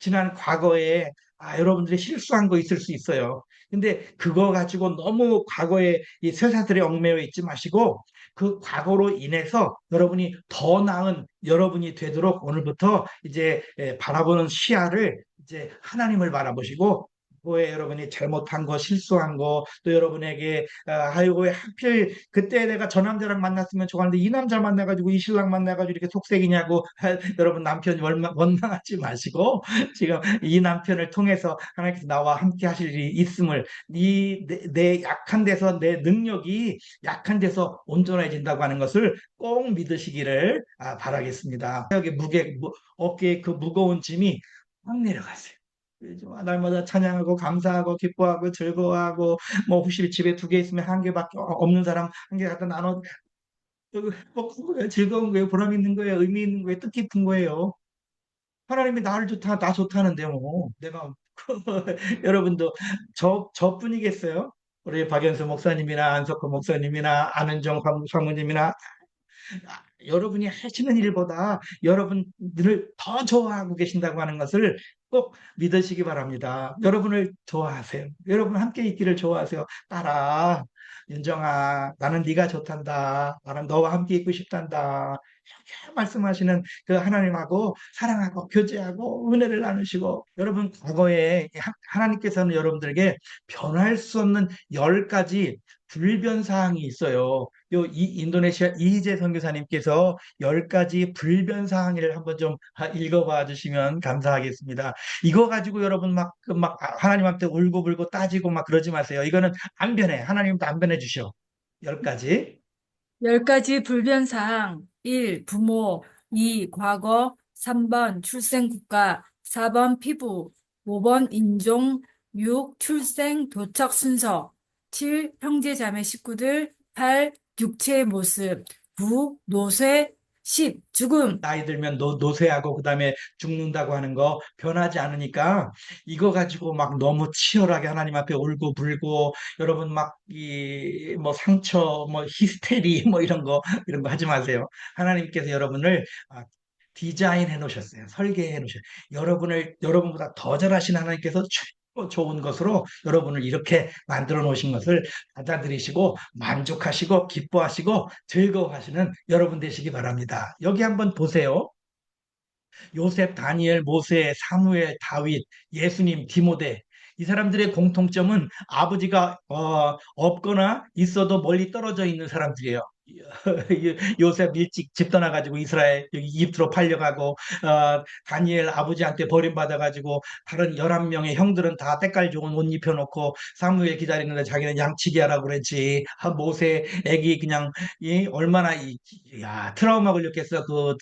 지난 과거에 여러분들이 실수한 거 있을 수 있어요. 근데 그거 가지고 너무 과거에 이 쇠사슬에 얽매여 있지 마시고 그 과거로 인해서 여러분이 더 나은 여러분이 되도록 오늘부터 이제 바라보는 시야를 이제 하나님을 바라보시고 왜 여러분이 잘못한 거, 실수한 거, 또 여러분에게 아이고 왜 하필 그때 내가 저 남자랑 만났으면 좋았는데 이 남자 만나가지고 이 신랑 만나가지고 이렇게 속색이냐고 여러분 남편 원망하지 마시고 지금 이 남편을 통해서 하나님께서 나와 함께 하실 일이 있음을 내 약한 데서 내 능력이 약한 데서 온전해진다고 하는 것을 꼭 믿으시기를 바라겠습니다. 어깨에 그 무거운 짐이 확 내려가세요. 날마다 찬양하고 감사하고 기뻐하고 즐거워하고 뭐 혹시 집에 2개 있으면 1개밖에 없는 사람 1개 갖다 나눠 먹는 거예요. 즐거운 거예요. 보람 있는 거예요. 의미 있는 거예요. 뜻깊은 거예요. 하나님이 나를 좋다, 나 좋다는데 뭐 내가 여러분도 저뿐이겠어요? 우리 박연수 목사님이나 안석호 목사님이나 안은정 사모님이나 여러분이 하시는 일보다 여러분들을 더 좋아하고 계신다고 하는 것을 꼭 믿으시기 바랍니다. 여러분을 좋아하세요. 여러분 함께 있기를 좋아하세요. 딸아, 윤정아, 나는 네가 좋단다. 나는 너와 함께 있고 싶단다. 이렇게 말씀하시는 그 하나님하고 사랑하고 교제하고 은혜를 나누시고 여러분 과거에 하나님께서는 여러분들에게 변할 수 없는 10가지 불변 사항이 있어요. 인도네시아 이희재 선교사님께서 10가지 불변 사항을 한번 좀 읽어봐 주시면 감사하겠습니다. 이거 가지고 여러분 막 하나님한테 울고불고 따지고 막 그러지 마세요. 이거는 안 변해. 하나님도 안 변해 주셔. 10가지. 10가지 불변사항. 1. 부모. 2. 과거. 3번 출생국가. 4번 피부. 5번 인종. 6. 출생 도착 순서. 7. 형제자매 식구들. 8. 육체의 모습. 9. 노쇠. 10. 죽음. 나이 들면 노쇠하고 그다음에 죽는다고 하는 거 변하지 않으니까 이거 가지고 막 너무 치열하게 하나님 앞에 울고 불고 여러분 막 이 뭐 상처 뭐 히스테리 뭐 이런 거 하지 마세요. 하나님께서 여러분을 디자인해 놓으셨어요. 설계해 놓으셨어요. 여러분보다 더 잘하신 하나님께서 최고 좋은 것으로 여러분을 이렇게 만들어 놓으신 것을 받아들이시고 만족하시고 기뻐하시고 즐거워하시는 여러분 되시기 바랍니다. 여기 한번 보세요. 요셉, 다니엘, 모세, 사무엘, 다윗, 예수님, 디모데. 이 사람들의 공통점은 아버지가 없거나 있어도 멀리 떨어져 있는 사람들이에요. 요셉 일찍 집 떠나가지고 이스라엘 여기 이집트로 팔려가고, 다니엘 아버지한테 버림받아가지고 다른 11명의 형들은 다 때깔 좋은 옷 입혀놓고 사무엘 기다리는데 자기는 양치기 하라고 그랬지. 모세 애기 그냥 얼마나 트라우마 걸렸겠어. 그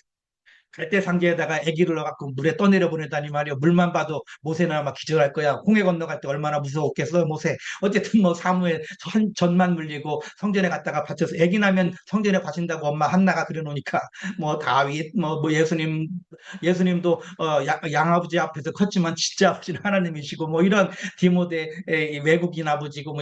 갈대상자에다가 아기를 넣어갖고 물에 떠내려 보내다니 말이야. 물만 봐도 모세나 막 기절할 거야. 홍해 건너갈 때 얼마나 무서웠겠어, 모세. 어쨌든 뭐 사무엘 전만 물리고 성전에 갔다가 바쳐서 아기 나면 성전에 바친다고 엄마 한나가 그려놓으니까, 뭐 다윗, 뭐 예수님도 양아버지 앞에서 컸지만 진짜 아버지는 하나님이시고, 뭐 이런 디모데 외국인 아버지고,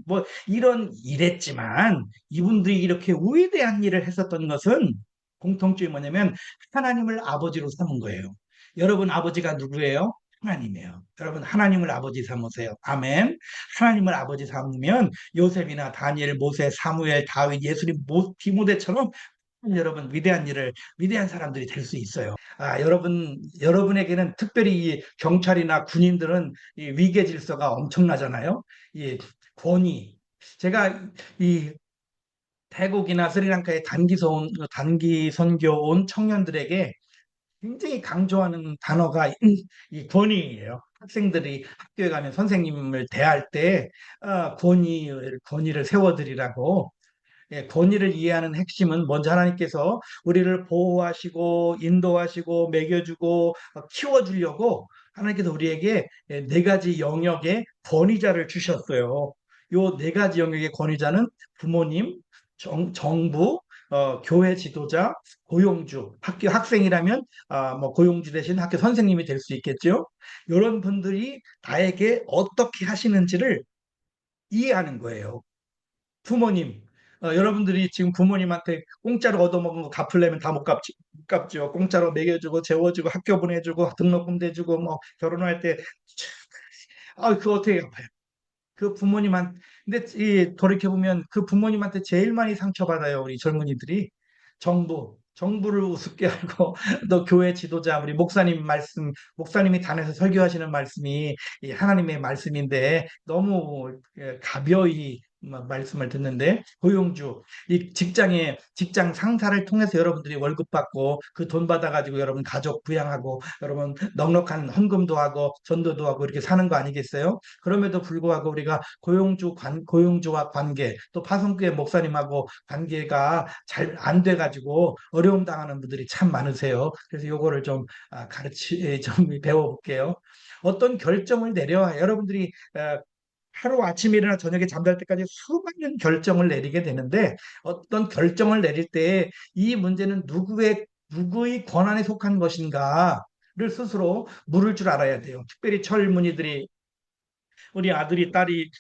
뭐 이런 이랬지만 이분들이 이렇게 위대한 일을 했었던 것은 공통점이 뭐냐면 하나님을 아버지로 삼은 거예요. 여러분 아버지가 누구예요? 하나님이에요. 여러분 하나님을 아버지 삼으세요. 아멘. 하나님을 아버지 삼으면 요셉이나 다니엘, 모세, 사무엘, 다윗, 예수님, 디모데처럼 여러분 위대한 사람들이 될 수 있어요. 여러분에게는 특별히 이 경찰이나 군인들은 이 위계 질서가 엄청나잖아요. 이 권위. 제가 이 태국이나 스리랑카에 단기 선교 온 청년들에게 굉장히 강조하는 단어가 이 권위예요. 학생들이 학교에 가면 선생님을 대할 때 권위를 세워드리라고. 권위를 이해하는 핵심은 먼저 하나님께서 우리를 보호하시고 인도하시고 먹여주고 키워주려고 하나님께서 우리에게 네 가지 영역의 권위자를 주셨어요. 요 네 가지 영역의 권위자는 부모님, 정부, 교회 지도자, 고용주, 학교 학생이라면 뭐 고용주 대신 학교 선생님이 될 수 있겠죠. 이런 분들이 나에게 어떻게 하시는지를 이해하는 거예요. 부모님, 여러분들이 지금 부모님한테 공짜로 얻어먹은 거 갚으려면 다 못 갚죠. 공짜로 먹여주고 재워주고 학교 보내주고 등록금 대주고 뭐 결혼할 때, 그거 어떻게 갚아요? 그 부모님한테. 근데 돌이켜보면 그 부모님한테 제일 많이 상처받아요, 우리 젊은이들이. 정부를 우습게 하고 또 교회 지도자, 우리 목사님이 단에서 설교하시는 말씀이 이 하나님의 말씀인데 너무 가벼이 말씀을 듣는데, 고용주, 이 직장 상사를 통해서 여러분들이 월급 받고 그 돈 받아가지고 여러분 가족 부양하고 여러분 넉넉한 헌금도 하고 전도도 하고 이렇게 사는 거 아니겠어요? 그럼에도 불구하고 우리가 고용주와 관계, 또 파송교회 목사님하고 관계가 잘 안 돼가지고 어려움 당하는 분들이 참 많으세요. 그래서 요거를 좀 좀 배워볼게요. 어떤 결정을 내려 여러분들이 하루 아침에 일어나 저녁에 잠잘 때까지 수많은 결정을 내리게 되는데, 어떤 결정을 내릴 때 이 문제는 누구의 권한에 속한 것인가를 스스로 물을 줄 알아야 돼요. 특별히 젊은이들이, 우리 아들이 딸이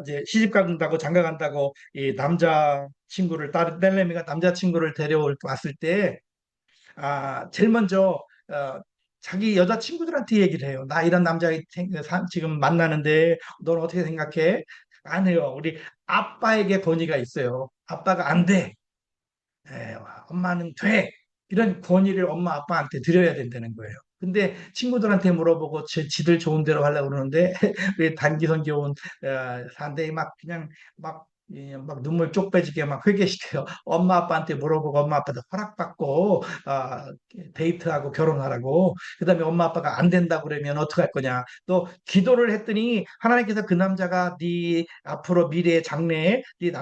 이제 시집 간다고 장가 간다고 이 남자 친구를 딸내미가 남자 친구를 왔을 때, 제일 먼저 자기 여자 친구들한테 얘기를 해요. 나 이런 남자 지금 만나는데 넌 어떻게 생각해? 안 해요. 우리 아빠에게 권위가 있어요. 아빠가 안 돼. 에, 엄마는 돼. 이런 권위를 엄마 아빠한테 드려야 된다는 거예요. 근데 친구들한테 물어보고 지들 좋은 대로 하려고 그러는데 왜 단기선 교원 사람들이 막 그냥 막 눈물 쪽 빼지게 막 회개시켜요. 엄마 아빠한테 물어보고 엄마 아빠도 허락받고 데이트하고 결혼하라고. 그다음에 엄마 아빠가 안 된다고 그러면 어떡할 거냐. 또 기도를 했더니 하나님께서 그 남자가 네 앞으로 미래의 장래에 네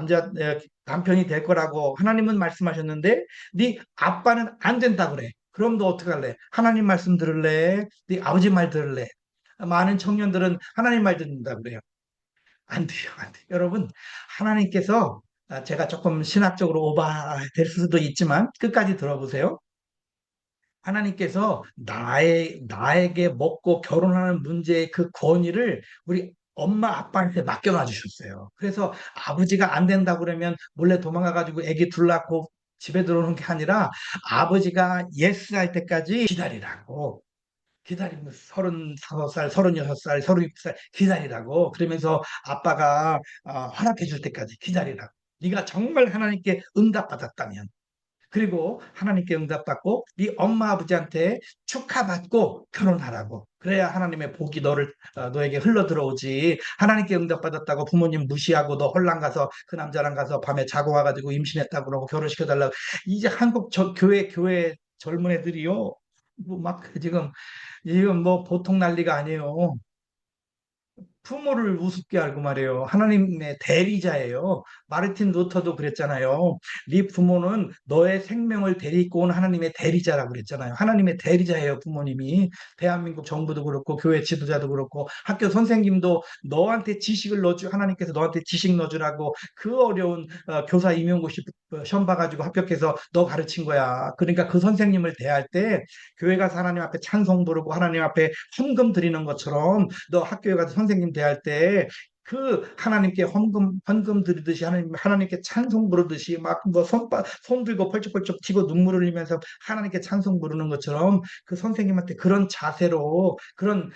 남편이 될 거라고 하나님은 말씀하셨는데 네 아빠는 안 된다 그래. 그럼 너 어떡할래? 하나님 말씀 들을래? 네 아버지 말 들을래? 많은 청년들은 하나님 말 듣는다 그래요. 안 돼요, 안 돼요. 여러분, 하나님께서, 제가 조금 신학적으로 오바될 수도 있지만 끝까지 들어보세요. 하나님께서 나에게 먹고 결혼하는 문제의 그 권위를 우리 엄마 아빠한테 맡겨놔 주셨어요. 그래서 아버지가 안 된다고 그러면 몰래 도망가가지고 애기 둘 낳고 집에 들어오는 게 아니라 아버지가 예스 할 때까지 기다리라고. 기다리면 35살, 36살, 36살 기다리라고. 그러면서 아빠가 허락해 줄 때까지 기다리라고. 네가 정말 하나님께 응답받았다면. 그리고 하나님께 응답받고 네 엄마 아버지한테 축하받고 결혼하라고. 그래야 하나님의 복이 너에게 흘러 들어오지. 하나님께 응답받았다고 부모님 무시하고 너 홀랑 가서 그 남자랑 가서 밤에 자고 와가지고 임신했다고 그러고 결혼시켜달라고. 이제 한국 교회 젊은 애들이요. 뭐막 지금 뭐 보통 난리가 아니에요. 부모를 우습게 알고 말이에요. 하나님의 대리자예요. 마르틴 루터도 그랬잖아요. 네 부모는 너의 생명을 데리고 온 하나님의 대리자라고 그랬잖아요. 하나님의 대리자예요, 부모님이. 대한민국 정부도 그렇고 교회 지도자도 그렇고 학교 선생님도 너한테 지식을 넣어주 하나님께서 너한테 지식 넣어주라고 그 어려운 교사 임용고시 시험 봐가지고 합격해서 너 가르친 거야. 그러니까 그 선생님을 대할 때 교회 가서 하나님 앞에 찬송 부르고 하나님 앞에 헌금 드리는 것처럼 너 학교에 가서 선생님 대할 때 그 하나님께 헌금 드리듯이 하나님께 찬송 부르듯이 막 뭐 손 들고 펄쩍펄쩍 튀고 눈물 흘리면서 하나님께 찬송 부르는 것처럼 그 선생님한테 그런 자세로 그런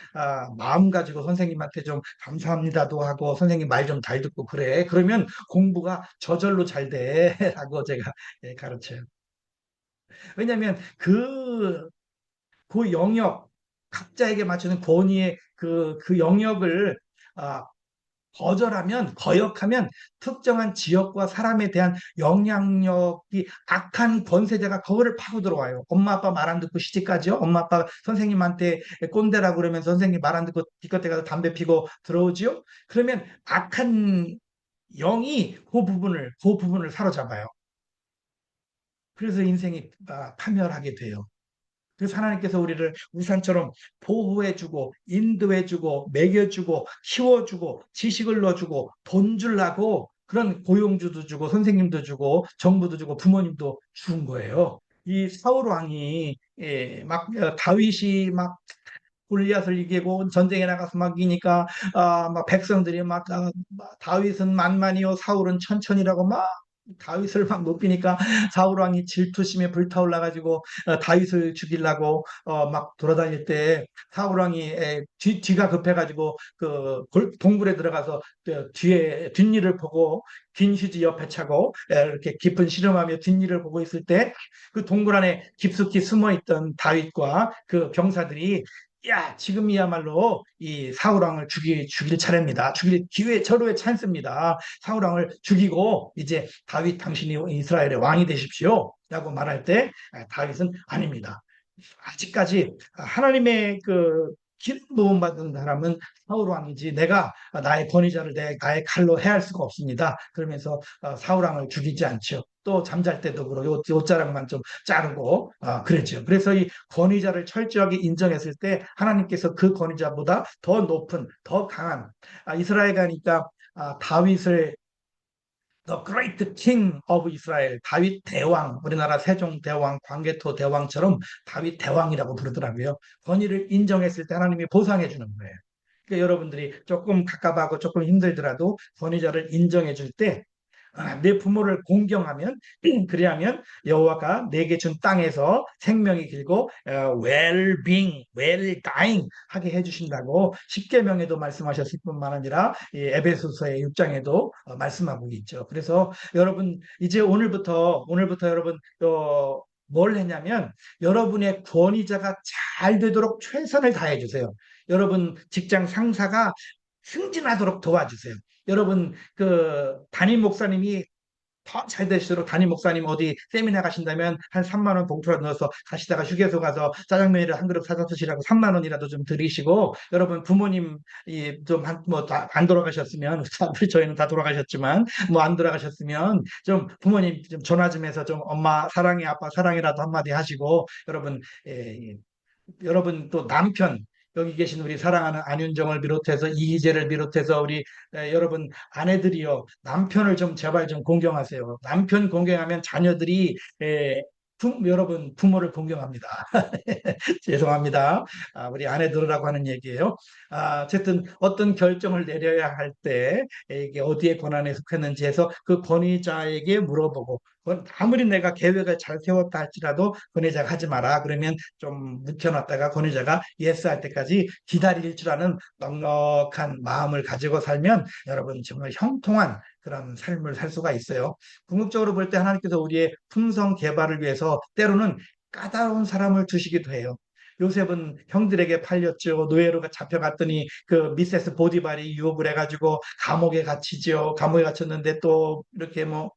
마음 가지고 선생님한테 좀 감사합니다도 하고 선생님 말 좀 잘 듣고 그래. 그러면 공부가 저절로 잘 돼라고 제가 가르쳐요. 왜냐하면 그 영역, 각자에게 맞추는 권위의 그 영역을 아, 거역하면 특정한 지역과 사람에 대한 영향력이 악한 권세자가 그거를 파고 들어와요. 엄마 아빠 말 안 듣고 시집가죠. 엄마 아빠 선생님한테 꼰대라고 그러면 선생님 말 안 듣고 기껏해 가서 담배 피고 들어오지요. 그러면 악한 영이 그 부분을 사로잡아요. 그래서 인생이 파멸하게 돼요. 그래서 하나님께서 우리를 우산처럼 보호해주고 인도해주고 먹여주고 키워주고 지식을 넣어주고 돈 주려고 그런 고용주도 주고 선생님도 주고 정부도 주고 부모님도 준 거예요. 이 사울 왕이 다윗이 막 골리앗을 이기고 전쟁에 나가서 막 이기니까 막 백성들이 다윗은 만만이요 사울은 천천이라고 막 다윗을 막 높이니까 사울 왕이 질투심에 불타올라 가지고 다윗을 죽이려고 막 돌아다닐 때 사울 왕이 뒤가 급해 가지고 그 동굴에 들어가서 뒤에 뒷일을 보고 긴 휴지 옆에 차고 이렇게 깊은 시름하며 뒷일을 보고 있을 때 그 동굴 안에 깊숙이 숨어 있던 다윗과 그 병사들이 야, 지금이야말로 이 사울왕을 죽일 차례입니다. 죽일 기회, 절호의 찬스입니다. 사울왕을 죽이고 이제 다윗 당신이 이스라엘의 왕이 되십시오. 라고 말할 때 다윗은 아닙니다. 아직까지 하나님의 그 기름 부음 받은 사람은 사울 왕이지 내가 나의 권위자를 나의 칼로 해할 수가 없습니다. 그러면서 사울 왕을 죽이지 않죠. 또 잠잘 때도 그러고 옷자락만 좀 자르고 그랬죠. 그래서 이 권위자를 철저하게 인정했을 때 하나님께서 그 권위자보다 더 높은 더 강한 이스라엘 가니까 다윗을 The Great King of Israel, 다윗 대왕, 우리나라 세종 대왕, 광개토 대왕처럼 다윗 대왕이라고 부르더라고요. 권위를 인정했을 때 하나님이 보상해 주는 거예요. 그러니까 여러분들이 조금 갑갑하고 조금 힘들더라도 권위자를 인정해 줄때 내 부모를 공경하면 그리하면 여호와가 내게 준 땅에서 생명이 길고 well-being, well-dying 하게 해주신다고 십계명에도 말씀하셨을 뿐만 아니라 이 에베소서의 6장에도 말씀하고 있죠. 그래서 여러분 이제 오늘부터 여러분 뭘 했냐면 여러분의 권위자가 잘 되도록 최선을 다해 주세요. 여러분 직장 상사가 승진하도록 도와주세요. 여러분 그 담임 목사님이 더 잘 되시도록 담임 목사님 어디 세미나 가신다면 한 3만 원 봉투라도 넣어서 가시다가 휴게소 가서 짜장면이를 한 그릇 사서 드시라고 3만 원이라도 좀 드리시고 여러분 부모님 뭐안 돌아가셨으면 저희는 다 돌아가셨지만 뭐 안 돌아가셨으면 좀 부모님 좀 전화 좀 해서 좀 엄마 사랑해 아빠 사랑해라도 한마디 하시고 여러분 또 남편 여기 계신 우리 사랑하는 안윤정을 비롯해서 이희재를 비롯해서 우리 여러분 아내들이요 남편을 좀 제발 좀 공경하세요. 남편 공경하면 자녀들이 여러분 부모를 공경합니다. 죄송합니다. 우리 아내 들으라고 하는 얘기예요. 어쨌든 어떤 결정을 내려야 할 때 이게 어디에 권한에 속했는지 해서 그 권위자에게 물어보고 아무리 내가 계획을 잘 세웠다 할지라도 권위자가 하지 마라. 그러면 좀 묵혀놨다가 권위자가 예스 할 때까지 기다릴 줄 아는 넉넉한 마음을 가지고 살면 여러분 정말 형통한 그런 삶을 살 수가 있어요. 궁극적으로 볼 때 하나님께서 우리의 품성 개발을 위해서 때로는 까다로운 사람을 두시기도 해요. 요셉은 형들에게 팔렸죠. 노예로 잡혀갔더니 그 미세스 보디발이 유혹을 해가지고 감옥에 갇히죠. 감옥에 갇혔는데 또 이렇게 뭐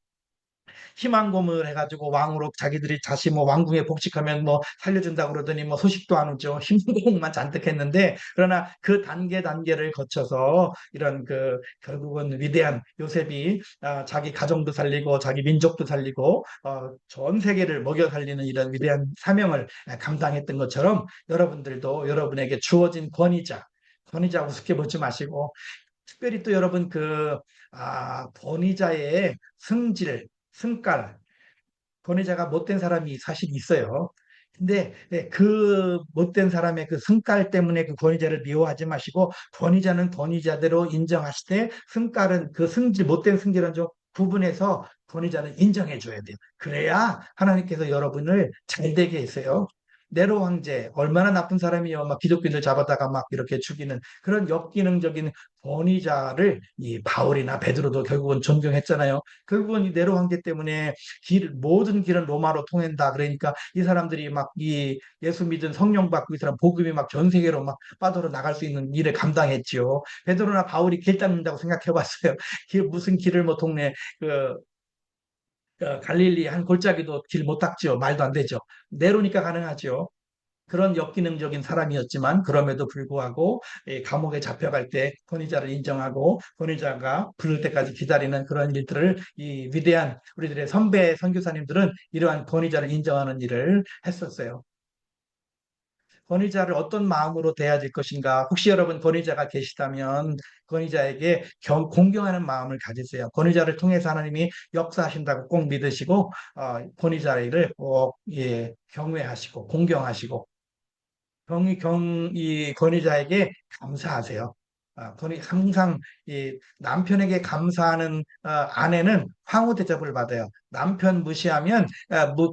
희망 고문을 해가지고 왕으로 자기들이 다시 뭐 왕궁에 복직하면 뭐 살려준다고 그러더니 뭐 소식도 안 오죠. 희망 고문만 잔뜩 했는데 그러나 그 단계를 거쳐서 이런 그 결국은 위대한 요셉이 자기 가정도 살리고 자기 민족도 살리고 전 세계를 먹여 살리는 이런 위대한 사명을 감당했던 것처럼 여러분들도 여러분에게 주어진 권위자 우습게 보지 마시고 특별히 또 여러분 권위자의 승깔, 권위자가 못된 사람이 사실 있어요. 근데 그 못된 사람의 그 승깔 때문에 그 권위자를 미워하지 마시고 권위자는 권위자대로 인정하시되 승깔은 그 못된 승질은 좀 구분해서 권위자는 인정해 줘야 돼요. 그래야 하나님께서 여러분을 잘되게 했어요. 네로 황제 얼마나 나쁜 사람이요. 막 기독교인들 잡아다가 막 이렇게 죽이는 그런 역기능적인 권위자를 이 바울이나 베드로도 결국은 존경했잖아요. 결국은 이 네로 황제 때문에 모든 길은 로마로 통한다. 그러니까 이 사람들이 막 이 예수 믿은 성령 받고 이 사람 복음이 막 전 세계로 막 빠져 나갈 수 있는 일을 감당했지요. 베드로나 바울이 길 닦는다고 생각해 봤어요. 무슨 길을 뭐 동네 갈릴리 한 골짜기도 길 못 닦지요. 말도 안 되죠. 네로니까 가능하죠. 그런 역기능적인 사람이었지만 그럼에도 불구하고 감옥에 잡혀갈 때 권위자를 인정하고 권위자가 부를 때까지 기다리는 그런 일들을 이 위대한 우리들의 선배 선교사님들은 이러한 권위자를 인정하는 일을 했었어요. 권위자를 어떤 마음으로 대해야 될 것인가? 혹시 여러분 권위자가 계시다면 권위자에게 공경하는 마음을 가지세요. 권위자를 통해서 하나님이 역사하신다고 꼭 믿으시고 권위자를 꼭 경외하시고 공경하시고 이 권위자에게 감사하세요. 항상 이 남편에게 감사하는 아내는 황후 대접을 받아요. 남편 무시하면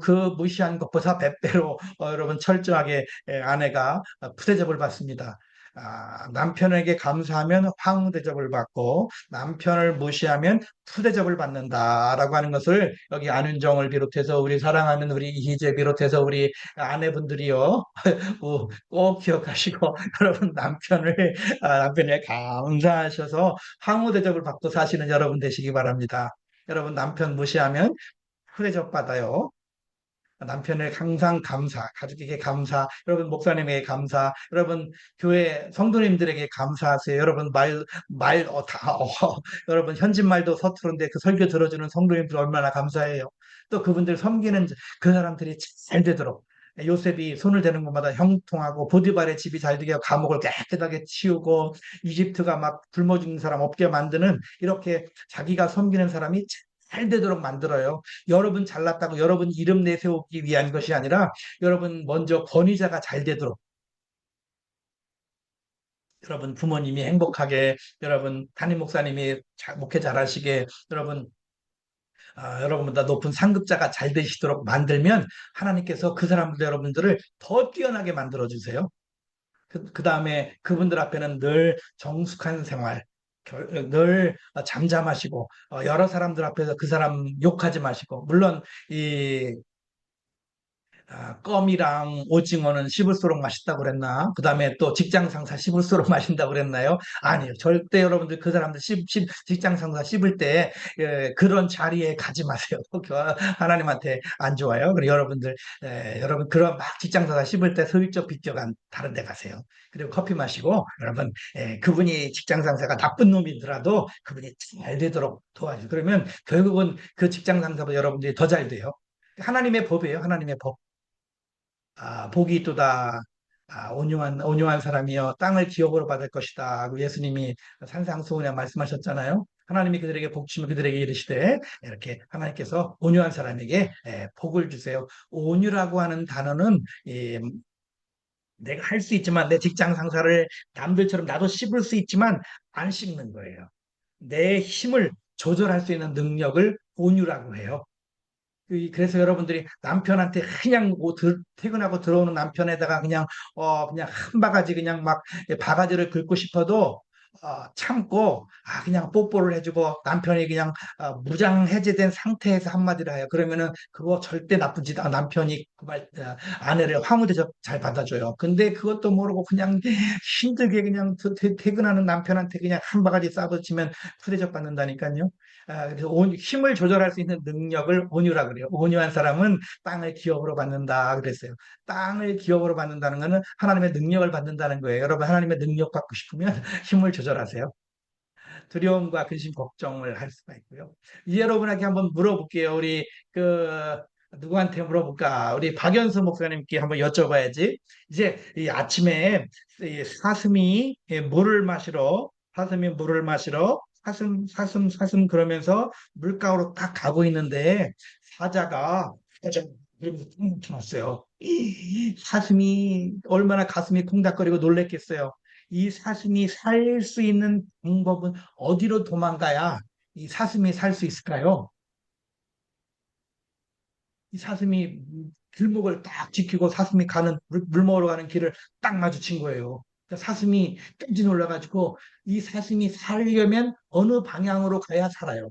그 무시한 것보다 100배로 여러분 철저하게 아내가 푸대접을 받습니다. 남편에게 감사하면 황후 대접을 받고 남편을 무시하면 푸대접을 받는다라고 하는 것을 여기 안윤정을 비롯해서 우리 사랑하는 우리 이희재 비롯해서 우리 아내분들이요 꼭 기억하시고 여러분 남편에 감사하셔서 황후 대접을 받고 사시는 여러분 되시기 바랍니다. 여러분 남편 무시하면 후대접 받아요. 남편을 항상 감사, 가족에게 감사, 여러분 목사님에게 감사, 여러분 교회 성도님들에게 감사하세요. 여러분 여러분 현진말도 서투른데 그 설교 들어주는 성도님들 얼마나 감사해요. 또 그분들 섬기는 그 사람들이 잘 되도록 요셉이 손을 대는 곳마다 형통하고 보디발의 집이 잘 되게 하고 감옥을 깨끗하게 치우고 이집트가 막 굶어 죽는 사람 없게 만드는 이렇게 자기가 섬기는 사람이 잘 되도록 만들어요. 여러분 잘났다고 여러분 이름 내세우기 위한 것이 아니라 여러분 먼저 권위자가 잘 되도록 여러분 부모님이 행복하게 여러분 담임 목사님이 목회 잘하시게 여러분보다 높은 상급자가 잘 되시도록 만들면 하나님께서 그 사람들 여러분들을 더 뛰어나게 만들어 주세요. 그 다음에 그분들 앞에는 늘 정숙한 생활, 늘 잠잠하시고 여러 사람들 앞에서 그 사람 욕하지 마시고 물론 이 껌이랑 오징어는 씹을수록 맛있다고 그랬나? 그 다음에 또 직장 상사 씹을수록 맛있다고 그랬나요? 아니요. 절대 여러분들 그 사람들 직장 상사 씹을 때 그런 자리에 가지 마세요. 하나님한테 안 좋아요. 그리고 여러분 그런 막 직장 상사 씹을 때 소유적 비적 다른 데 가세요. 그리고 커피 마시고 여러분 그분이 직장 상사가 나쁜 놈이더라도 그분이 잘 되도록 도와주세요. 그러면 결국은 그 직장 상사보다 여러분들이 더 잘 돼요. 하나님의 법이에요. 하나님의 법. 복이 있도다. 온유한 사람이여 땅을 기업으로 받을 것이다. 그 예수님이 산상수훈에 말씀하셨잖아요. 하나님이 그들에게 복 주시면 그들에게 이르시되 이렇게 하나님께서 온유한 사람에게 복을 주세요. 온유라고 하는 단어는 내가 할 수 있지만 내 직장 상사를 남들처럼 나도 씹을 수 있지만 안 씹는 거예요. 내 힘을 조절할 수 있는 능력을 온유라고 해요. 그래서 여러분들이 남편한테 그냥 퇴근하고 들어오는 남편에다가 그냥 한 바가지 그냥 막 바가지를 긁고 싶어도 참고 그냥 뽀뽀를 해주고 남편이 그냥 무장 해제된 상태에서 한마디를 해요. 그러면은 그거 절대 나쁜 짓 남편이 아내를 화무대접 잘 받아줘요. 근데 그것도 모르고 그냥 힘들게 그냥 퇴근하는 남편한테 그냥 한 바가지 싸붙이면 푸대접 받는다니까요. 그래서 힘을 조절할 수 있는 능력을 온유라 그래요. 온유한 사람은 땅을 기업으로 받는다 그랬어요. 땅을 기업으로 받는다는 것은 하나님의 능력을 받는다는 거예요. 여러분 하나님의 능력 받고 싶으면 힘을 조절하세요. 두려움과 근심, 걱정을 할 수가 있고요. 이제 여러분에게 한번 물어볼게요. 우리 누구한테 물어볼까? 우리 박연수 목사님께 한번 여쭤봐야지. 이제 이 아침에 이 사슴이 물을 마시러 사슴 그러면서 물가로 딱 가고 있는데 사자가 왔어요. 사슴이 얼마나 가슴이 콩닥거리고 놀랬겠어요. 이 사슴이 살 수 있는 방법은 어디로 도망가야 이 사슴이 살 수 있을까요? 이 사슴이 길목을 딱 지키고 사슴이 물 먹으러 가는 길을 딱 마주친 거예요. 그러니까 사슴이 깜짝 놀라가지고 이 사슴이 살려면 어느 방향으로 가야 살아요?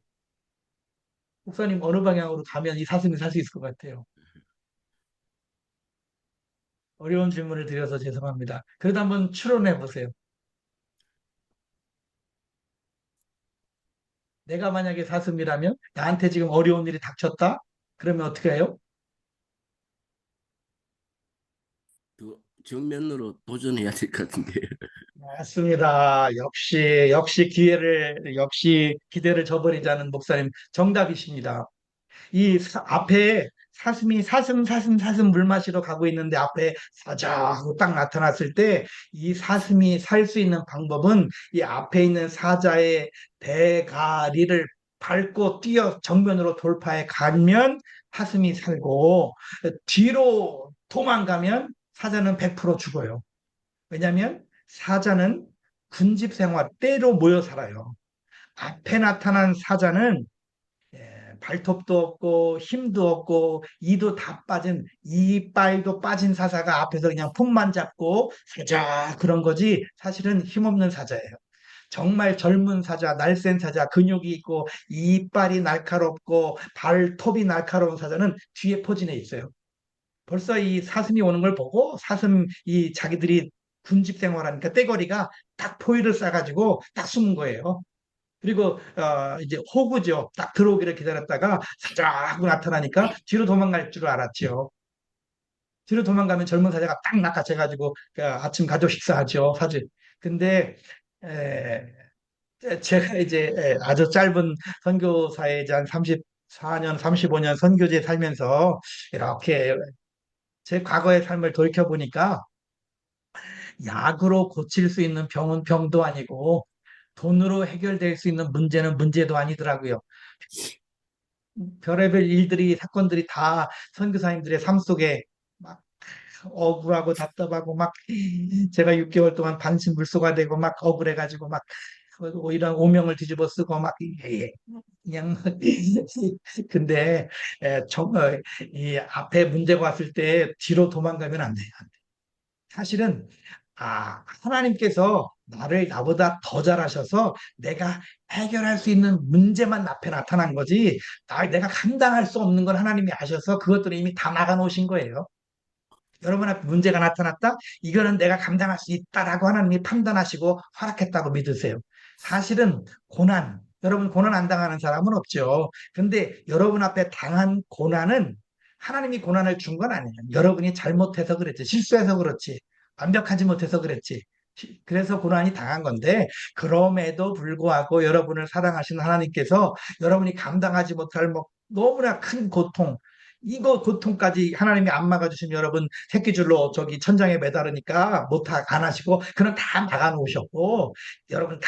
목사님 어느 방향으로 가면 이 사슴이 살 수 있을 것 같아요? 어려운 질문을 드려서 죄송합니다. 그래도 한번 추론해 보세요. 내가 만약에 사슴이라면 나한테 지금 어려운 일이 닥쳤다? 그러면 어떻게 해요? 정면으로 도전해야 될 것 같은데요. 맞습니다. 역시 기대를 저버리자는 목사님 정답이십니다. 앞에 사슴이 사슴 물 마시러 가고 있는데 앞에 사자 하고 딱 나타났을 때 이 사슴이 살 수 있는 방법은 이 앞에 있는 사자의 대가리를 밟고 뛰어 정면으로 돌파해 가면 사슴이 살고 뒤로 도망가면 사자는 100% 죽어요. 왜냐하면 사자는 군집 생활, 때로 모여 살아요. 앞에 나타난 사자는 발톱도 없고 힘도 없고 이도 다 빠진 이빨도 빠진 사자가 앞에서 그냥 품만 잡고 사자 그런 거지 사실은 힘없는 사자예요. 정말 젊은 사자, 날쌘 사자, 근육이 있고 이빨이 날카롭고 발톱이 날카로운 사자는 뒤에 포진해 있어요. 벌써 이 사슴이 오는 걸 보고 이 자기들이 군집 생활하니까 떼거리가 딱 포위를 싸가지고 딱 숨은 거예요. 그리고 이제 호구죠. 딱 들어오기를 기다렸다가 사자 하고 나타나니까 뒤로 도망갈 줄 알았죠. 뒤로 도망가면 젊은 사자가 딱 낚아채가지고 아침 가족 식사하죠. 사실. 근데 에, 제가 이제 아주 짧은 선교사에 이제 한 34년, 35년 선교지에 살면서 이렇게 제 과거의 삶을 돌이켜보니까 약으로 고칠 수 있는 병은 병도 아니고 돈으로 해결될 수 있는 문제는 문제도 아니더라고요. 별의별 사건들이 다 선교사님들의 삶 속에 막 억울하고 답답하고 막 제가 6개월 동안 반신 불소가 되고 막 억울해가지고 막 이런 오명을 뒤집어 쓰고 막 그냥 근데 이 앞에 문제가 왔을 때 뒤로 도망가면 안 돼요. 사실은 하나님께서 나보다 더 잘하셔서 내가 해결할 수 있는 문제만 앞에 나타난 거지 내가 감당할 수 없는 건 하나님이 아셔서 그것들을 이미 다 막아 놓으신 거예요. 여러분 앞에 문제가 나타났다? 이거는 내가 감당할 수 있다라고 하나님이 판단하시고 허락했다고 믿으세요. 사실은 여러분 고난 안 당하는 사람은 없죠. 근데 여러분 앞에 당한 고난은 하나님이 고난을 준 건 아니에요. 여러분이 잘못해서 그랬지. 실수해서 그렇지. 완벽하지 못해서 그랬지. 그래서 고난이 당한 건데 그럼에도 불구하고 여러분을 사랑하시는 하나님께서 여러분이 감당하지 못할 너무나 큰 고통 이거 고통까지 하나님이 안 막아주시면 여러분 새끼줄로 저기 천장에 매달으니까 안 하시고 그건 다 막아놓으셨고 여러분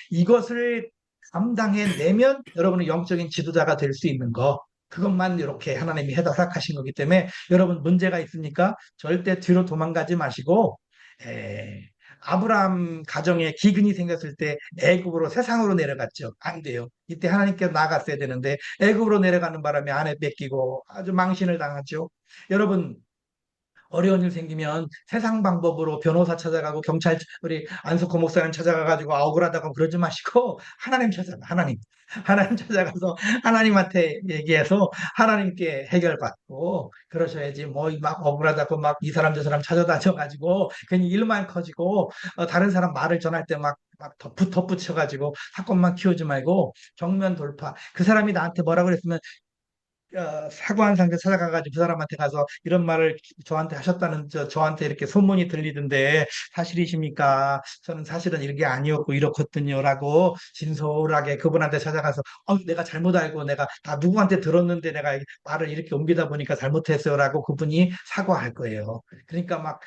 이것을 감당해내면 여러분은 영적인 지도자가 될 수 있는 거 그것만 이렇게 하나님이 허락하신 거기 때문에 여러분 문제가 있으니까 절대 뒤로 도망가지 마시고 아브라함 가정에 기근이 생겼을 때 애굽으로 세상으로 내려갔죠. 안 돼요. 이때 하나님께서 나갔어야 되는데 애굽으로 내려가는 바람에 아내 뺏기고 아주 망신을 당하죠. 여러분 어려운 일 생기면 세상 방법으로 변호사 찾아가고 경찰 우리 안석호 목사님 찾아가가지고 억울하다고 그러지 마시고 하나님 찾아가 하나님 찾아가서 하나님한테 얘기해서 하나님께 해결받고 그러셔야지 뭐 막 억울하다고 막 이 사람 저 사람 찾아다녀가지고 괜히 일만 커지고 다른 사람 말을 전할 때 막 덧붙여가지고 사건만 키우지 말고 정면 돌파. 그 사람이 나한테 뭐라 그랬으면 사과한 상태 찾아가가지고 그 사람한테 가서 이런 말을 저한테 하셨다는 저한테 이렇게 소문이 들리던데 사실이십니까? 저는 사실은 이게 아니었고 이렇거든요라고 진솔하게 그분한테 찾아가서 내가 잘못 알고 내가 다 누구한테 들었는데 내가 말을 이렇게 옮기다 보니까 잘못했어요라고 그분이 사과할 거예요. 그러니까 막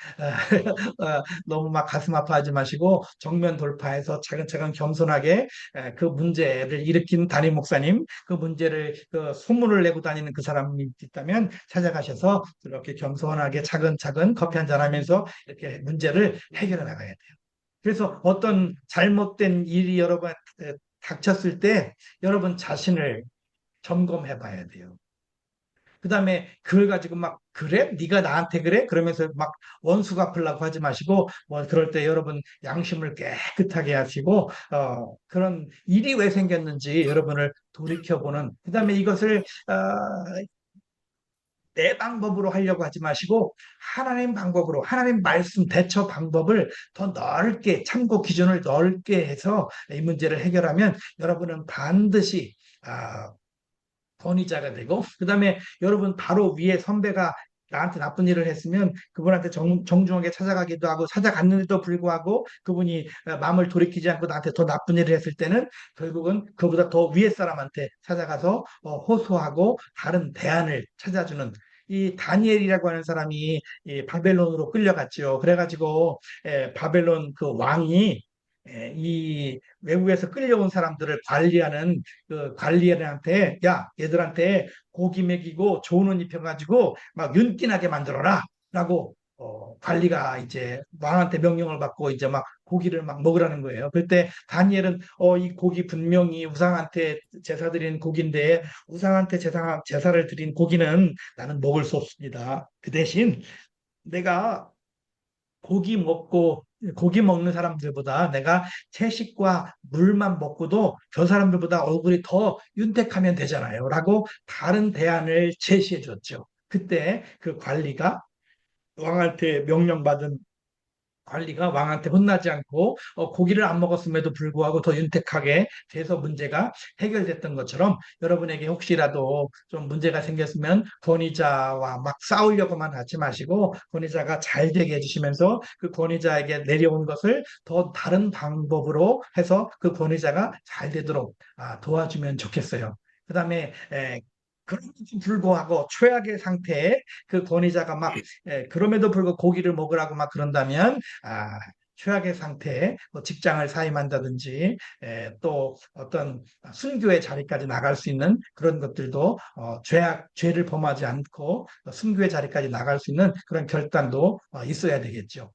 너무 막 가슴 아파하지 마시고 정면 돌파해서 차근차근 겸손하게 그 문제를 일으킨 담임 목사님 그 문제를 그 소문을 내고 다니는 그 사람이 있다면 찾아가셔서 이렇게 겸손하게 차근차근 커피 한잔 하면서 이렇게 문제를 해결해 나가야 돼요. 그래서 어떤 잘못된 일이 여러분한테 닥쳤을 때 여러분 자신을 점검해 봐야 돼요. 그 다음에 그걸 가지고 막 그래? 네가 나한테 그래? 그러면서 막 원수 갚으려고 하지 마시고 뭐 그럴 때 여러분 양심을 깨끗하게 하시고 그런 일이 왜 생겼는지 여러분을 돌이켜보는 그 다음에 이것을 내 방법으로 하려고 하지 마시고 하나님 방법으로 하나님 말씀 대처 방법을 더 넓게 참고 기준을 넓게 해서 이 문제를 해결하면 여러분은 반드시 권위자가 되고 그다음에 여러분 바로 위에 선배가 나한테 나쁜 일을 했으면 그분한테 정중하게 찾아가기도 하고 찾아갔는데도 불구하고 그분이 마음을 돌이키지 않고 나한테 더 나쁜 일을 했을 때는 결국은 그보다 더 위에 사람한테 찾아가서 호소하고 다른 대안을 찾아주는 이 다니엘이라고 하는 사람이 이 바벨론으로 끌려갔죠. 그래가지고 바벨론 그 왕이 이 외국에서 끌려온 사람들을 관리하는 그 관리인한테 야 얘들한테 고기 먹이고 좋은 옷 입혀가지고 막 윤기나게 만들어라 라고 관리가 이제 왕한테 명령을 받고 이제 막 고기를 막 먹으라는 거예요. 그때 다니엘은 이 고기 분명히 우상한테 제사 드린 고기인데 우상한테 제사를 드린 고기는 나는 먹을 수 없습니다. 그 대신 내가 고기 먹는 사람들보다 내가 채식과 물만 먹고도 저 사람들보다 얼굴이 더 윤택하면 되잖아요. 라고 다른 대안을 제시해 줬죠. 그때 그 왕한테 명령받은 관리가 왕한테 혼나지 않고 고기를 안 먹었음에도 불구하고 더 윤택하게 돼서 문제가 해결됐던 것처럼 여러분에게 혹시라도 좀 문제가 생겼으면 권위자와 막 싸우려고만 하지 마시고 권위자가 잘 되게 해주시면서 그 권위자에게 내려온 것을 더 다른 방법으로 해서 그 권위자가 잘 되도록 도와주면 좋겠어요. 그다음에 그럼에도 불구하고 최악의 상태에 그 권위자가 막 그럼에도 불구하고 고기를 먹으라고 막 그런다면 최악의 상태에 뭐 직장을 사임한다든지 또 어떤 순교의 자리까지 나갈 수 있는 그런 것들도 죄를 범하지 않고 순교의 자리까지 나갈 수 있는 그런 결단도 있어야 되겠죠.